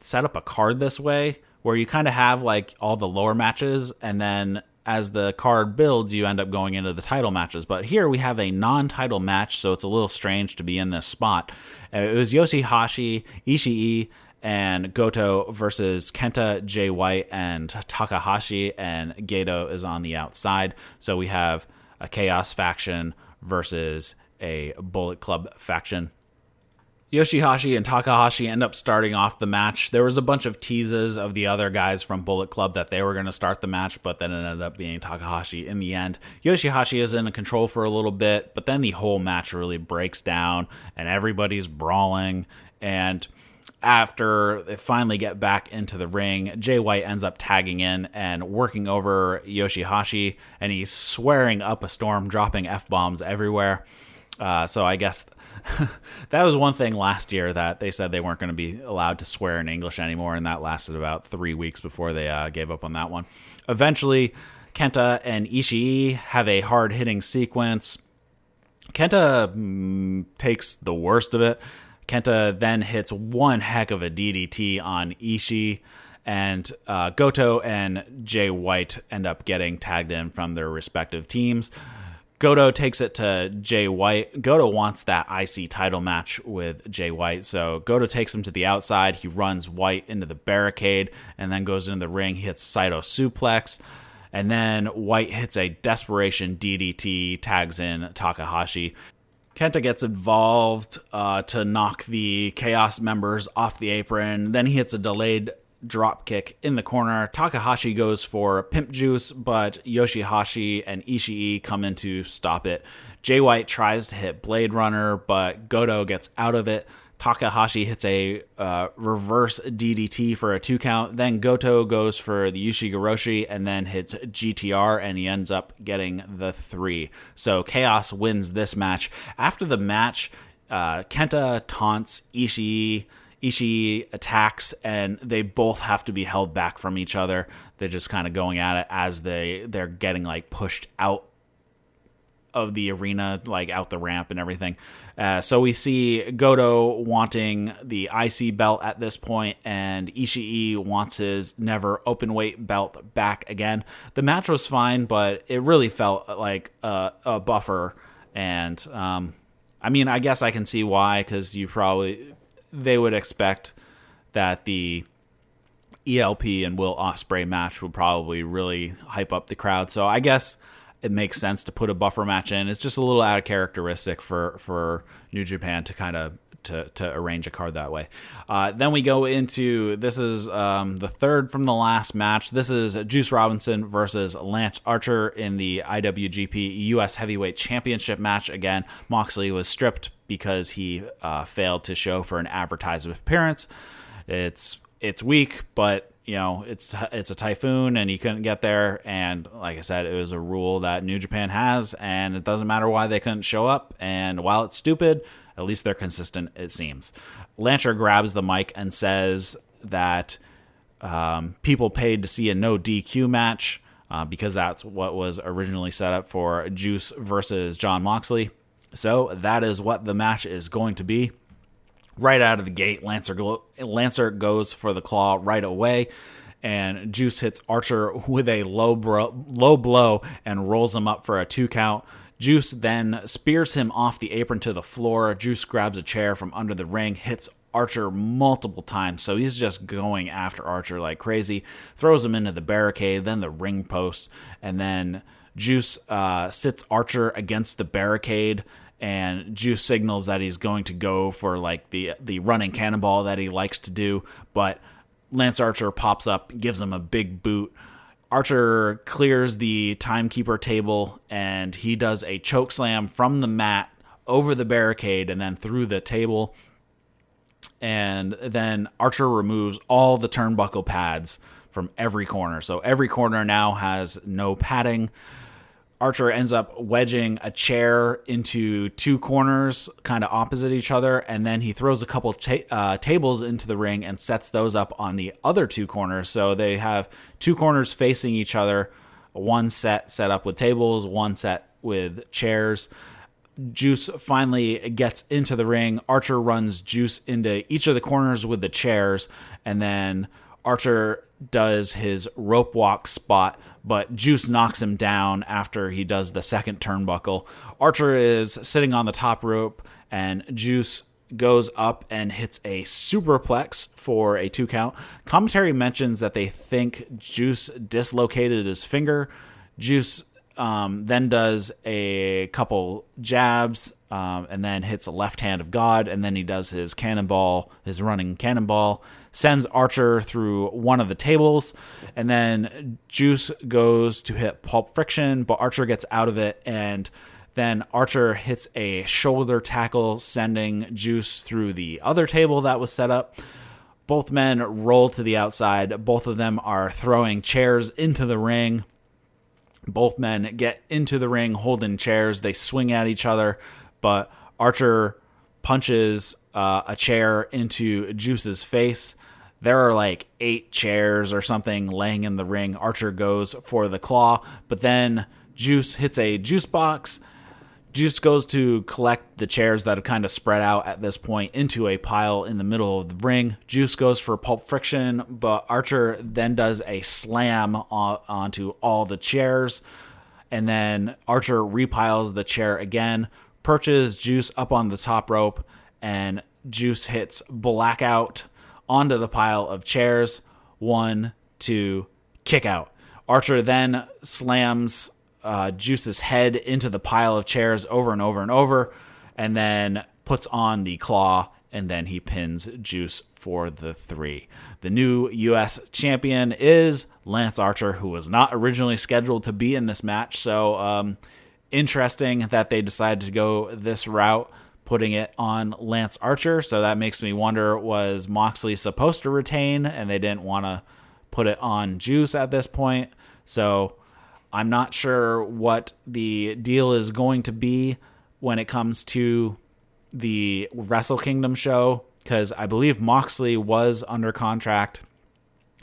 set up a card this way, where you kind of have like all the lower matches, and then as the card builds, you end up going into the title matches. But here we have a non-title match, so it's a little strange to be in this spot. It was Yoshihashi, Ishii, and Goto versus Kenta, Jay White, and Takahashi, and Gedo is on the outside. So we have a Chaos faction versus a Bullet Club faction. Yoshihashi and Takahashi end up starting off the match. There was a bunch of teases of the other guys from Bullet Club that they were going to start the match, but then it ended up being Takahashi in the end. Yoshihashi is in control for a little bit, but then the whole match really breaks down, and everybody's brawling. And after they finally get back into the ring, Jay White ends up tagging in and working over Yoshihashi, and he's swearing up a storm, dropping F-bombs everywhere. So I guess that was one thing last year that they said they weren't going to be allowed to swear in English anymore, and that lasted about 3 weeks before they gave up on that one. Eventually, Kenta and Ishii have a hard-hitting sequence. Kenta takes the worst of it. Kenta then hits one heck of a DDT on Ishii, and Goto and Jay White end up getting tagged in from their respective teams. Goto takes it to Jay White. Goto wants that IC title match with Jay White, so Goto takes him to the outside. He runs White into the barricade and then goes into the ring. He hits Saito suplex, and then White hits a desperation DDT, tags in Takahashi. Kenta gets involved to knock the Chaos members off the apron. Then he hits a delayed drop kick in the corner. Takahashi goes for Pimp Juice, but Yoshihashi and Ishii come in to stop it. Jay White tries to hit Blade Runner, but Goto gets out of it. Takahashi hits a reverse DDT for a 2 count. Then Goto goes for the Ushigoroshi and then hits GTR, and he ends up getting the 3. So Chaos wins this match. After the match, Kenta taunts Ishii. Ishii attacks, and they both have to be held back from each other. They're just kind of going at it as they're getting like pushed out of the arena, like out the ramp and everything. So we see Goto wanting the IC belt at this point, and Ishii wants his never open weight belt back again. The match was fine, but it really felt like a buffer. And I mean, I guess I can see why, because they would expect that the ELP and Will Ospreay match would probably really hype up the crowd. So I guess it makes sense to put a buffer match in. It's just a little out of characteristic for New Japan to kind of to arrange a card that way. Then we go into, this is the third from the last match. This is Juice Robinson versus Lance Archer in the IWGP US Heavyweight Championship match. Again, Moxley was stripped because he failed to show for an advertisement appearance. It's weak, but you know, it's a typhoon and he couldn't get there. And like I said, it was a rule that New Japan has, and it doesn't matter why they couldn't show up. And while it's stupid, at least they're consistent, it seems. Lancer grabs the mic and says that people paid to see a no DQ match because that's what was originally set up for Juice versus Jon Moxley. So that is what the match is going to be. Right out of the gate, Lancer goes for the claw right away, and Juice hits Archer with a low blow and rolls him up for a 2 count. Juice then spears him off the apron to the floor. Juice grabs a chair from under the ring, hits Archer multiple times, so he's just going after Archer like crazy, throws him into the barricade, then the ring post, and then Juice sits Archer against the barricade, and Juice signals that he's going to go for like the running cannonball that he likes to do, but Lance Archer pops up, gives him a big boot. Archer clears the timekeeper table, and he does a choke slam from the mat over the barricade and then through the table. And then Archer removes all the turnbuckle pads from every corner. So every corner now has no padding. Archer ends up wedging a chair into 2 corners, kind of opposite each other, and then he throws a couple tables into the ring and sets those up on the other 2 corners. So they have 2 corners facing each other, one set up with tables, one set with chairs. Juice finally gets into the ring. Archer runs Juice into each of the corners with the chairs, and then Archer does his rope walk spot, but Juice knocks him down after he does the second turnbuckle. Archer is sitting on the top rope, and Juice goes up and hits a superplex for a 2 count. Commentary mentions that they think Juice dislocated his finger. Juice then does a couple jabs and then hits a left hand of God, and then he does his cannonball, his running cannonball, sends Archer through one of the tables, and then Juice goes to hit Pulp Friction, but Archer gets out of it, and then Archer hits a shoulder tackle, sending Juice through the other table that was set up. Both men roll to the outside. Both of them are throwing chairs into the ring. Both men get into the ring holding chairs. They swing at each other, but Archer punches a chair into Juice's face. There are like 8 chairs or something laying in the ring. Archer goes for the claw, but then Juice hits a juice box. Juice goes to collect the chairs that have kind of spread out at this point into a pile in the middle of the ring. Juice goes for Pulp Friction, but Archer then does a slam onto all the chairs. And then Archer repiles the chair again, perches Juice up on the top rope, and Juice hits Blackout onto the pile of chairs. 1, 2, kick out. Archer then slams Juice's head into the pile of chairs over and over and over, and then puts on the claw, and then he pins Juice for the 3. The new U.S. champion is Lance Archer, who was not originally scheduled to be in this match. So interesting that they decided to go this route, putting it on Lance Archer. So that makes me wonder, was Moxley supposed to retain and they didn't want to put it on Juice at this point? So I'm not sure what the deal is going to be when it comes to the Wrestle Kingdom show, because I believe Moxley was under contract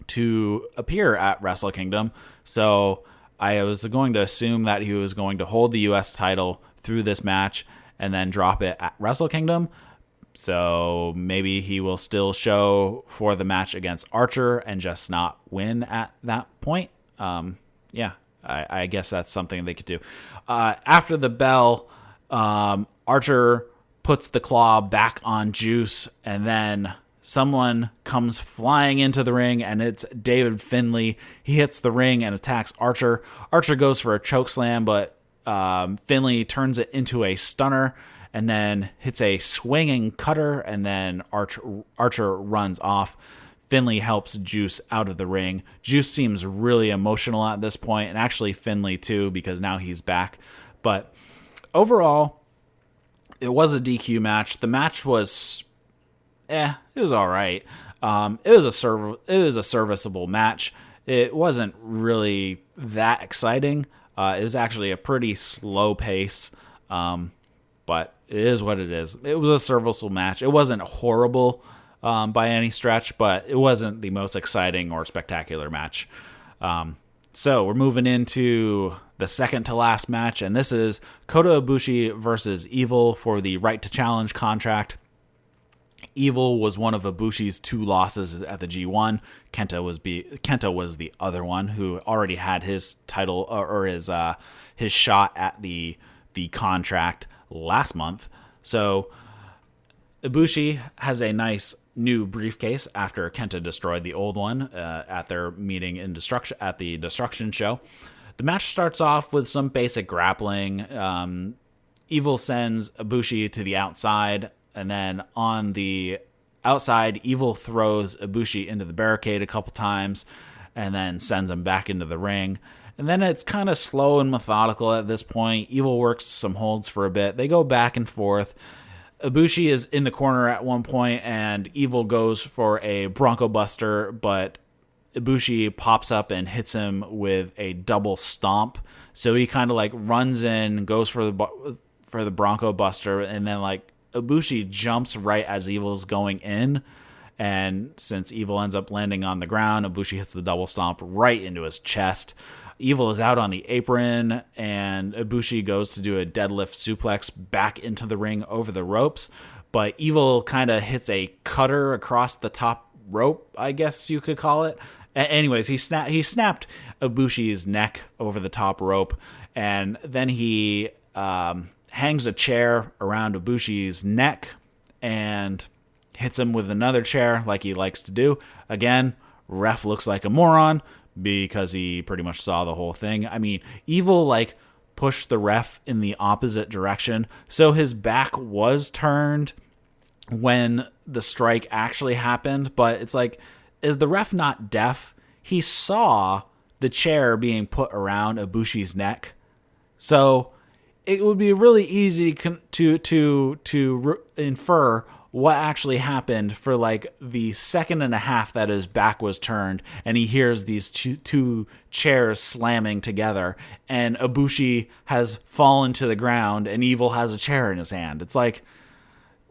to appear at Wrestle Kingdom. So I was going to assume that he was going to hold the U.S. title through this match and then drop it at Wrestle Kingdom. So maybe he will still show for the match against Archer and just not win at that point. I guess that's something they could do. After the bell, Archer puts the claw back on Juice, and then someone comes flying into the ring, and it's David Finlay. He hits the ring and attacks Archer. Archer goes for a chokeslam, but Finlay turns it into a stunner and then hits a swinging cutter, and then Archer runs off. Finlay helps Juice out of the ring. Juice seems really emotional at this point, and actually Finlay too, because now he's back. But overall, it was a DQ match. The match was, it was all right. It was a serviceable match. It wasn't really that exciting. It was actually a pretty slow pace, but it is what it is. It was a serviceable match. It wasn't horrible by any stretch, but it wasn't the most exciting or spectacular match. So we're moving into the second to last match, and this is Kota Ibushi versus Evil for the right to challenge contract. Evil was one of Ibushi's 2 losses at the G1. Kenta was the other one who already had his title or his shot at the contract last month. So Ibushi has a nice new briefcase after Kenta destroyed the old one at their meeting in the Destruction show. The match starts off with some basic grappling. Evil sends Ibushi to the outside, and then on the outside, Evil throws Ibushi into the barricade a couple times and then sends him back into the ring. And then it's kind of slow and methodical at this point. Evil works some holds for a bit. They go back and forth. Ibushi is in the corner at one point, and Evil goes for a Bronco Buster, but Ibushi pops up and hits him with a double stomp. So he kind of like runs in, goes for the Bronco Buster, and then like Ibushi jumps right as Evil's going in. And since Evil ends up landing on the ground, Ibushi hits the double stomp right into his chest. Evil is out on the apron, and Ibushi goes to do a deadlift suplex back into the ring over the ropes. But Evil kind of hits a cutter across the top rope, I guess you could call it. Anyways, he snapped Ibushi's neck over the top rope, and then he hangs a chair around Ibushi's neck and hits him with another chair like he likes to do. Again, ref looks like a moron because he pretty much saw the whole thing. I mean, Evil like pushed the ref in the opposite direction, so his back was turned when the strike actually happened, but it's like, is the ref not deaf? He saw the chair being put around Ibushi's neck. So it would be really easy to infer what actually happened for like the second and a half that his back was turned, and he hears these two chairs slamming together, and Ibushi has fallen to the ground, and Evil has a chair in his hand. It's like,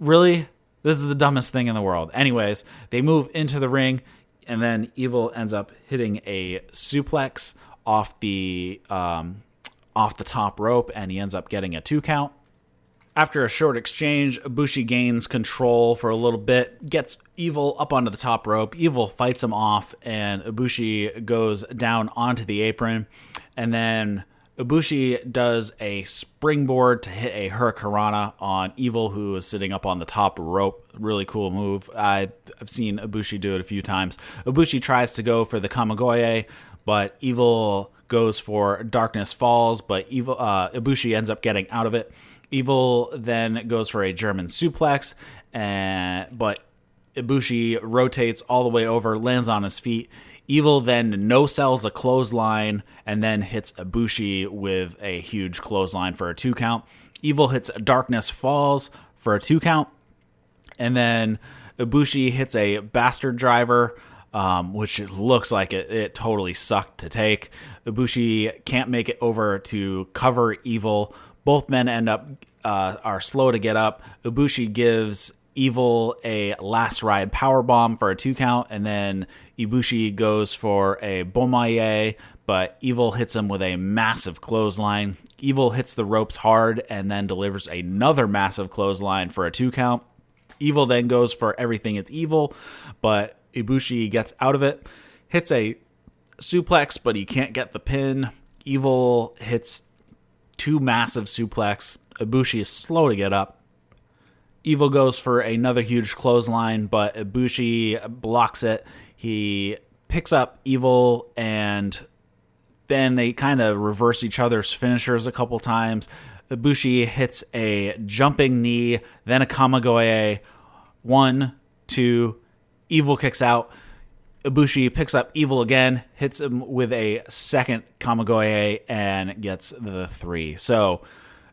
really? This is the dumbest thing in the world. Anyways, they move into the ring, and then Evil ends up hitting a suplex off the top rope, and he ends up getting a 2 count. After a short exchange, Ibushi gains control for a little bit, gets Evil up onto the top rope. Evil fights him off, and Ibushi goes down onto the apron. And then Ibushi does a springboard to hit a Hurricanrana on Evil, who is sitting up on the top rope. Really cool move. I've seen Ibushi do it a few times. Ibushi tries to go for the Kamigoye, but Evil goes for Darkness Falls, but Ibushi ends up getting out of it. Evil then goes for a German suplex, but Ibushi rotates all the way over, lands on his feet. Evil then no-sells a clothesline and then hits Ibushi with a huge clothesline for a 2 count. Evil hits Darkness Falls for a 2 count. And then Ibushi hits a bastard driver, which looks like it totally sucked to take. Ibushi can't make it over to cover Evil. Both men are slow to get up. Ibushi gives Evil a last ride powerbomb for a 2 count, and then Ibushi goes for a Bomaye, but Evil hits him with a massive clothesline. Evil hits the ropes hard and then delivers another massive clothesline for a 2 count. Evil then goes for everything it's evil, but Ibushi gets out of it, hits a suplex, but he can't get the pin. Evil hits 2 massive suplex. Ibushi is slow to get up. Evil goes for another huge clothesline, but Ibushi blocks it. He picks up Evil, and then they kind of reverse each other's finishers a couple times. Ibushi hits a jumping knee, then a Kamigoye. 1, 2, Evil kicks out. Ibushi picks up Evil again, hits him with a second Kamigoye, and gets the 3. So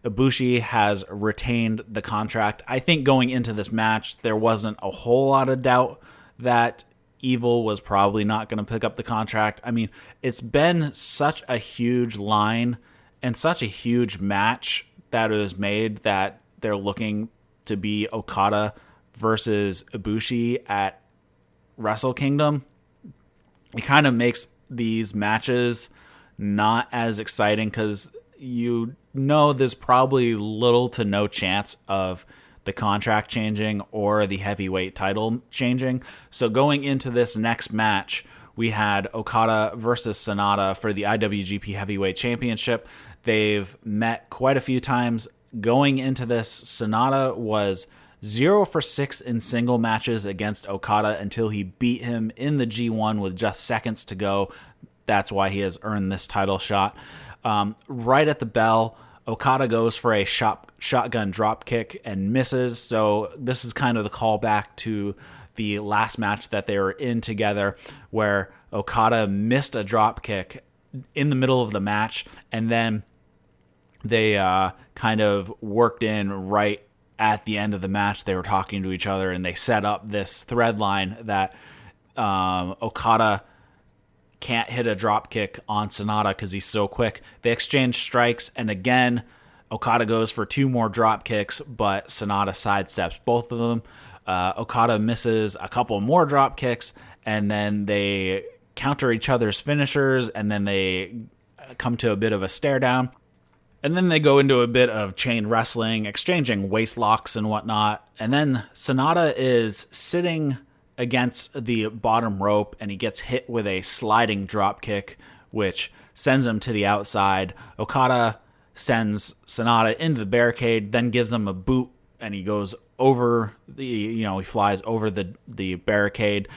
Ibushi has retained the contract. I think going into this match, there wasn't a whole lot of doubt that Evil was probably not going to pick up the contract. I mean, it's been such a huge line and such a huge match that it was made that they're looking to be Okada versus Ibushi at Wrestle Kingdom. It kind of makes these matches not as exciting because there's probably little to no chance of the contract changing or the heavyweight title changing. So going into this next match, we had Okada versus Sanada for the IWGP Heavyweight Championship. They've met quite a few times. Going into this, Sanada was 0 for 6 in single matches against Okada until he beat him in the G1 with just seconds to go. That's why he has earned this title shot. Right at the bell, Okada goes for a shotgun drop kick and misses. So this is kind of the callback to the last match that they were in together, where Okada missed a drop kick in the middle of the match, and then they kind of worked in right at the end of the match. They were talking to each other, and they set up this thread line that Okada can't hit a drop kick on Sanada because he's so quick. They exchange strikes, and again, Okada goes for 2 more drop kicks, but Sanada sidesteps both of them. Okada misses a couple more drop kicks, and then they counter each other's finishers, and then they come to a bit of a stare down. And then they go into a bit of chain wrestling, exchanging waist locks and whatnot. And then Sanada is sitting against the bottom rope, and he gets hit with a sliding drop kick, which sends him to the outside. Okada sends Sanada into the barricade, then gives him a boot, and he goes over he flies over the barricade.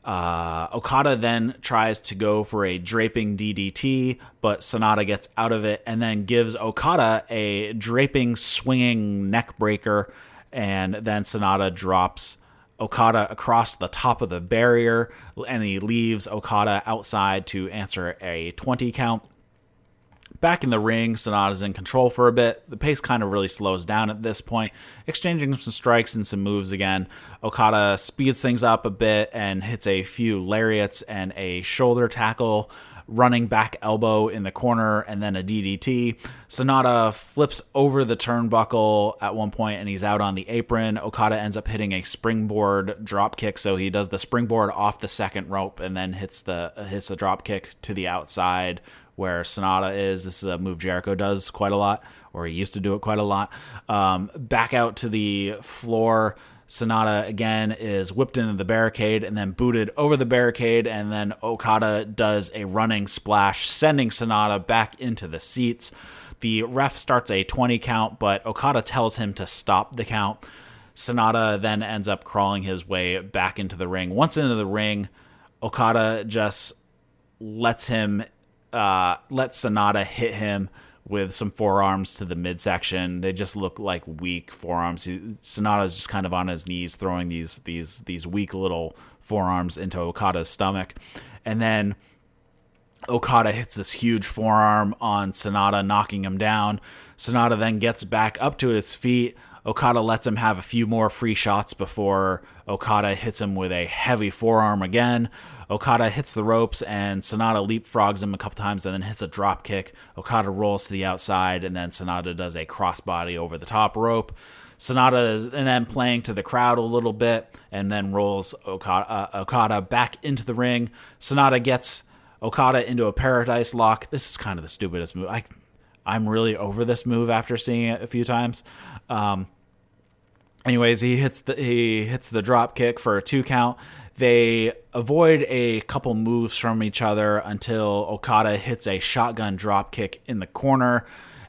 Okada then tries to go for a draping DDT, but Sanada gets out of it and then gives Okada a draping swinging neck breaker, and then Sanada drops Okada across the top of the barrier, and he leaves Okada outside to answer a 20 count. Back in the ring, Sanada's in control for a bit. The pace kind of really slows down at this point, exchanging some strikes and some moves again. Okada speeds things up a bit and hits a few lariats and a shoulder tackle, running back elbow in the corner, and then a DDT. Sanada flips over the turnbuckle at one point, and he's out on the apron. Okada ends up hitting a springboard drop kick, so he does the springboard off the second rope and then hits the drop kick to the outside where Sanada is. This is a move Jericho does quite a lot, or he used to do it quite a lot. Back out to the floor, Sanada again is whipped into the barricade and then booted over the barricade, and then Okada does a running splash, sending Sanada back into the seats. The ref starts a 20 count, but Okada tells him to stop the count. Sanada then ends up crawling his way back into the ring. Once into the ring, Okada just lets Sanada hit him with some forearms to the midsection. They just look like weak forearms. Sonata's just kind of on his knees throwing these weak little forearms into Okada's stomach. And then Okada hits this huge forearm on Sanada, knocking him down. Sanada then gets back up to his feet. Okada lets him have a few more free shots before Okada hits him with a heavy forearm again. Okada hits the ropes, and Sanada leapfrogs him a couple times and then hits a drop kick. Okada rolls to the outside, and then Sanada does a crossbody over the top rope. Sanada is and then playing to the crowd a little bit and then rolls Okada back into the ring. Sanada gets Okada into a Paradise Lock. This is kind of the stupidest move. I'm really over this move after seeing it a few times. Anyways, he hits the drop kick for a 2 count. They avoid a couple moves from each other until Okada hits a shotgun drop kick in the corner,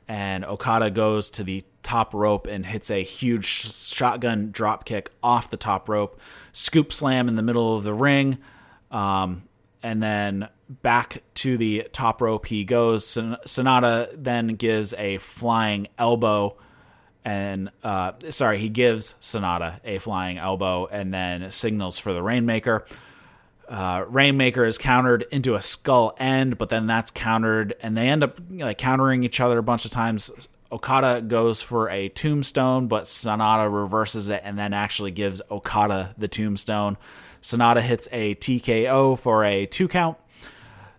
and Okada goes to the top rope and hits a huge shotgun drop kick off the top rope, scoop slam in the middle of the ring, and then back to the top rope he goes. Sanada then gives a flying elbow. And he gives Sanada a flying elbow and then signals for the Rainmaker. Rainmaker is countered into a skull end, but then that's countered, and they end up countering each other a bunch of times. Okada goes for a tombstone, but Sanada reverses it and then actually gives Okada the tombstone. Sanada hits a TKO for a 2 count.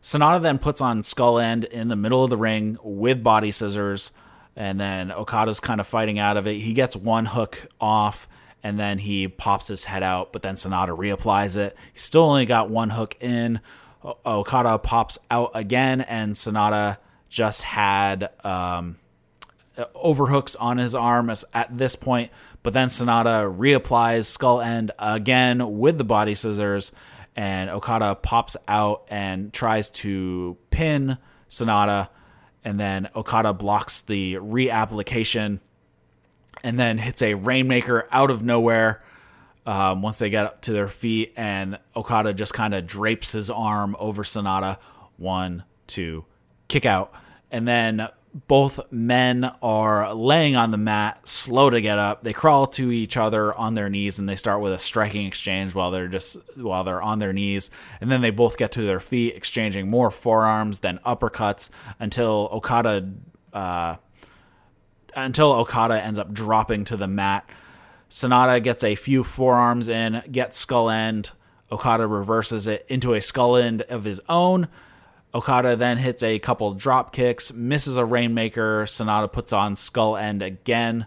Sanada then puts on skull end in the middle of the ring with body scissors. And then Okada's kind of fighting out of it. He gets one hook off, and then he pops his head out, but then Sanada reapplies it. He still only got one hook in. Okada pops out again, and Sanada just had overhooks on his arm at this point. But then Sanada reapplies skull end again with the body scissors, and Okada pops out and tries to pin Sanada. And then Okada blocks the reapplication and then hits a Rainmaker out of nowhere once they get up to their feet. And Okada just kind of drapes his arm over Sanada. 1, 2, kick out. And then both men are laying on the mat, slow to get up. They crawl to each other on their knees, and they start with a striking exchange while they're on their knees. And then they both get to their feet, exchanging more forearms, then uppercuts until Okada ends up dropping to the mat. Sanada gets a few forearms in, gets skull end. Okada reverses it into a skull end of his own. Okada then hits a couple drop kicks, misses a Rainmaker. Sanada puts on skull end again,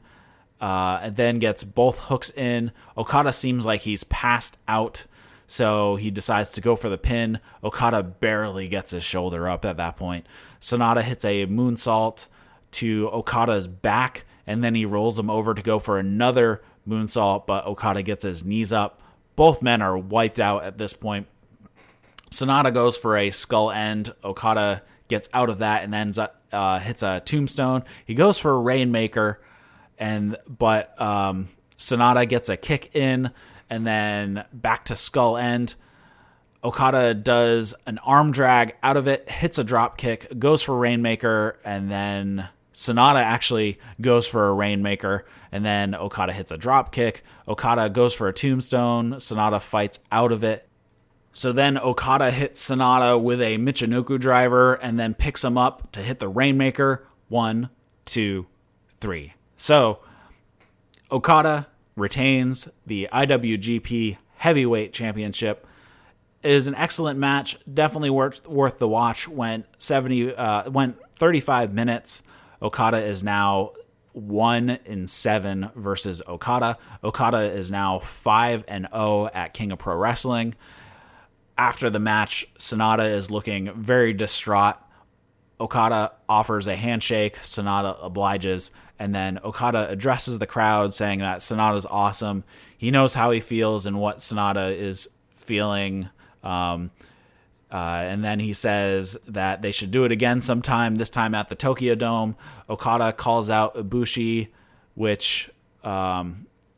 and then gets both hooks in. Okada seems like he's passed out, so he decides to go for the pin. Okada barely gets his shoulder up at that point. Sanada hits a moonsault to Okada's back, and then he rolls him over to go for another moonsault, but Okada gets his knees up. Both men are wiped out at this point. Sanada goes for a skull end. Okada gets out of that and then hits a tombstone. He goes for a Rainmaker, but Sanada gets a kick in and then back to skull end. Okada does an arm drag out of it, hits a drop kick, goes for Rainmaker, and then Sanada actually goes for a Rainmaker, and then Okada hits a drop kick. Okada goes for a tombstone. Sanada fights out of it. So then Okada hits Sanada with a Michinoku driver and then picks him up to hit the Rainmaker. 1, 2, 3. So Okada retains the IWGP Heavyweight Championship. It is an excellent match. Definitely worth the watch. Went 35 minutes. Okada is now 1-7 versus Okada. Okada is now 5-0 at King of Pro Wrestling. After the match, Sanada is looking very distraught. Okada offers a handshake. Sanada obliges. And then Okada addresses the crowd saying that Sanada's awesome. He knows how he feels and what Sanada is feeling. And then he says that they should do it again sometime, this time at the Tokyo Dome. Okada calls out Ibushi, which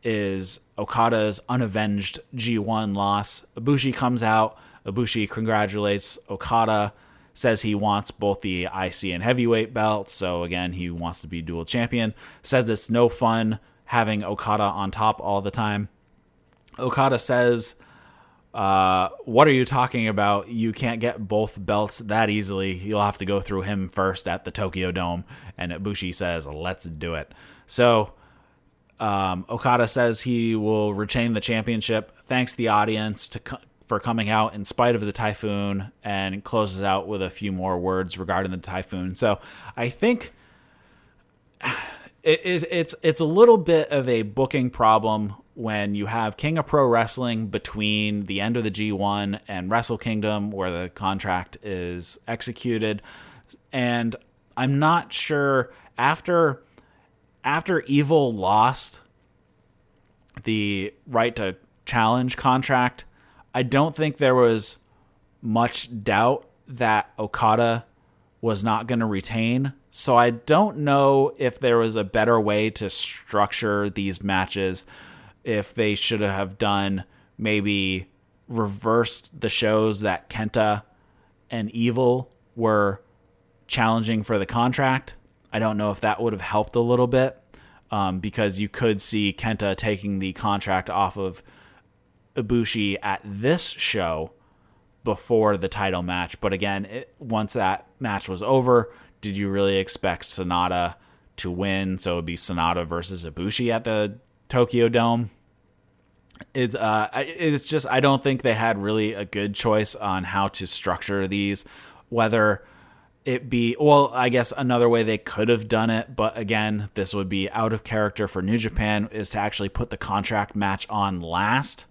is Okada's unavenged G1 loss. Ibushi comes out. Ibushi congratulates Okada, says he wants both the IC and heavyweight belts. So again, he wants to be dual champion. Says it's no fun having Okada on top all the time. Okada says, what are you talking about? You can't get both belts that easily. You'll have to go through him first at the Tokyo Dome. And Ibushi says, let's do it. So Okada says he will retain the championship. Thanks the audience for coming out in spite of the typhoon, and closes out with a few more words regarding the typhoon. So I think it's a little bit of a booking problem when you have King of Pro Wrestling between the end of the G1 and Wrestle Kingdom, where the contract is executed. And I'm not sure, after Evil lost the right to challenge contract, I don't think there was much doubt that Okada was not going to retain. So I don't know if there was a better way to structure these matches, if they should have done maybe reversed the shows that Kenta and Evil were challenging for the contract. I don't know if that would have helped a little bit, because you could see Kenta taking the contract off of Ibushi at this show before the title match. But again, once that match was over, did you really expect Sonata to win? So it would be Sonata versus Ibushi at the Tokyo Dome. It's just, I don't think they had really a good choice on how to structure these, whether it be, well, I guess another way they could have done it, but again, this would be out of character for New Japan, is to actually put the contract match on last,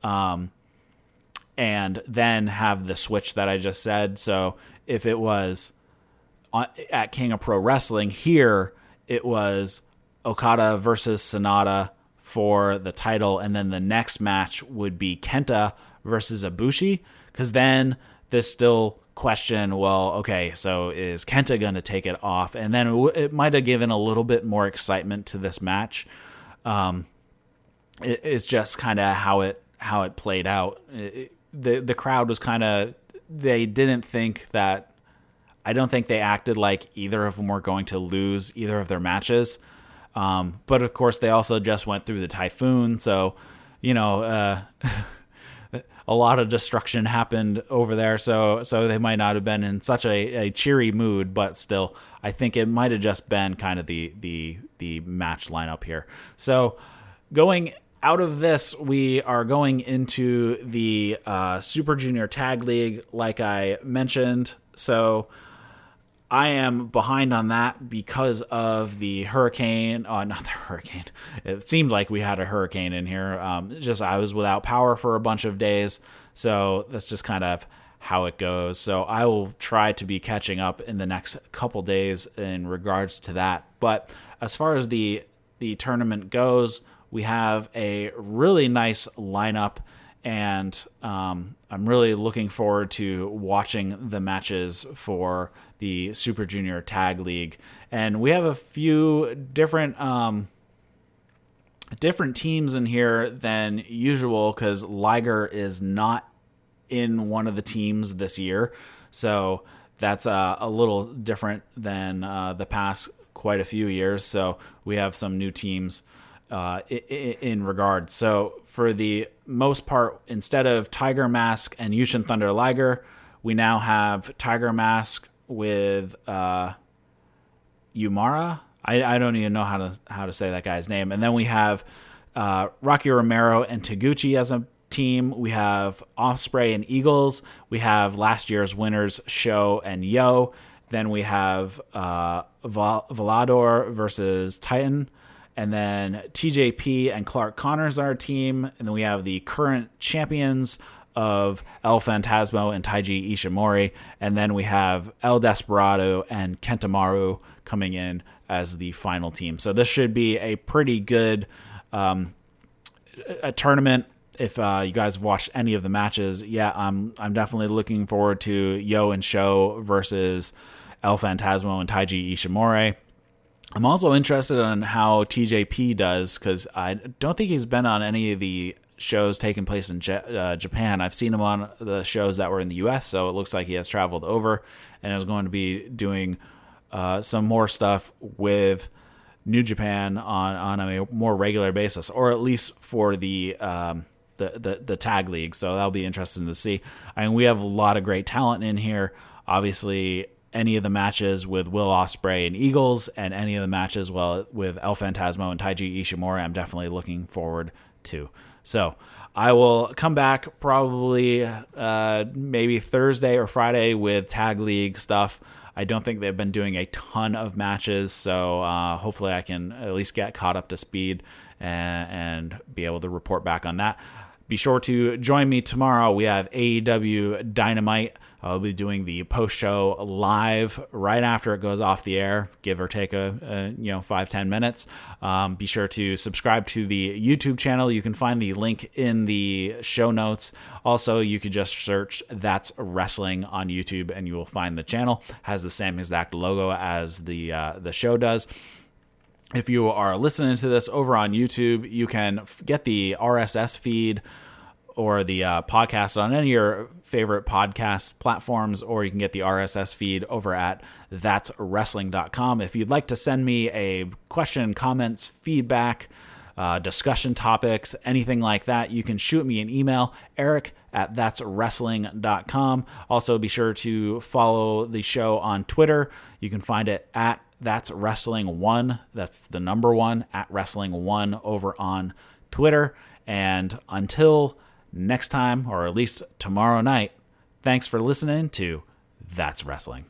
and then have the switch that I just said. So if it was at King of Pro Wrestling here, it was Okada versus Sonata for the title, and then the next match would be Kenta versus Ibushi, because then there's still question, well, okay, so is Kenta going to take it off? And then it might have given a little bit more excitement to this match. It's just kind of how it played out. The crowd was kind of, they didn't think that, I don't think they acted like either of them were going to lose either of their matches. But of course, they also just went through the typhoon, so a lot of destruction happened over there. So they might not have been in such a cheery mood, but still, I think it might have just been kind of the match lineup here. So going out of this, we are going into the Super Junior Tag League, like I mentioned. So I am behind on that because of the hurricane. Not the hurricane. It seemed like we had a hurricane in here. Just I was without power for a bunch of days. So that's just kind of how it goes. So I will try to be catching up in the next couple days in regards to that. But as far as the tournament goes, we have a really nice lineup. And I'm really looking forward to watching the matches for the Super Junior Tag League. And we have a few different teams in here than usual, because Liger is not in one of the teams this year. So that's a little different than the past quite a few years. So we have some new teams in regard. So for the most part, instead of Tiger Mask and Yushin Thunder Liger, we now have Tiger Mask with Yumara. I don't even know how to say that guy's name. And then we have Rocky Romero and Taguchi as a team. We have Ospreay and Eagles. We have last year's winners Sho and Yo. Then we have Volador versus Titan. And then TJP and Clark Connors are our team. And then we have the current champions of El Phantasmo and Taiji Ishimori. And then we have El Desperado and Kentamaru coming in as the final team. So this should be a pretty good a tournament. If you guys have watched any of the matches, I'm definitely looking forward to Yo and Sho versus El Phantasmo and Taiji Ishimori. I'm also interested in how TJP does, because I don't think he's been on any of the shows taking place in Japan. I've seen him on the shows that were in the U.S., so it looks like he has traveled over and is going to be doing some more stuff with New Japan on a more regular basis, or at least for the tag league. So that'll be interesting to see. I mean, we have a lot of great talent in here. Obviously, any of the matches with Will Ospreay and Eagles, and any of the matches with El Phantasmo and Taiji Ishimori, I'm definitely looking forward to. So I will come back probably maybe Thursday or Friday with tag league stuff. I don't think they've been doing a ton of matches, so hopefully I can at least get caught up to speed and be able to report back on that. Be sure to join me tomorrow. We have AEW Dynamite. I'll be doing the post-show live right after it goes off the air, give or take a 5-10 minutes. Be sure to subscribe to the YouTube channel. You can find the link in the show notes. Also, you could just search That's Wrestling on YouTube and you will find the channel. Has the same exact logo as the show does. If you are listening to this over on YouTube, you can get the RSS feed or the podcast on any of your favorite podcast platforms, or you can get the RSS feed over at thatswrestling.com. If you'd like to send me a question, comments, feedback, discussion topics, anything like that, you can shoot me an email, eric@thatswrestling.com. Also, be sure to follow the show on Twitter. You can find it at That's Wrestling 1. That's the number 1 at Wrestling 1 over on Twitter. And until next time, or at least tomorrow night, thanks for listening to That's Wrestling.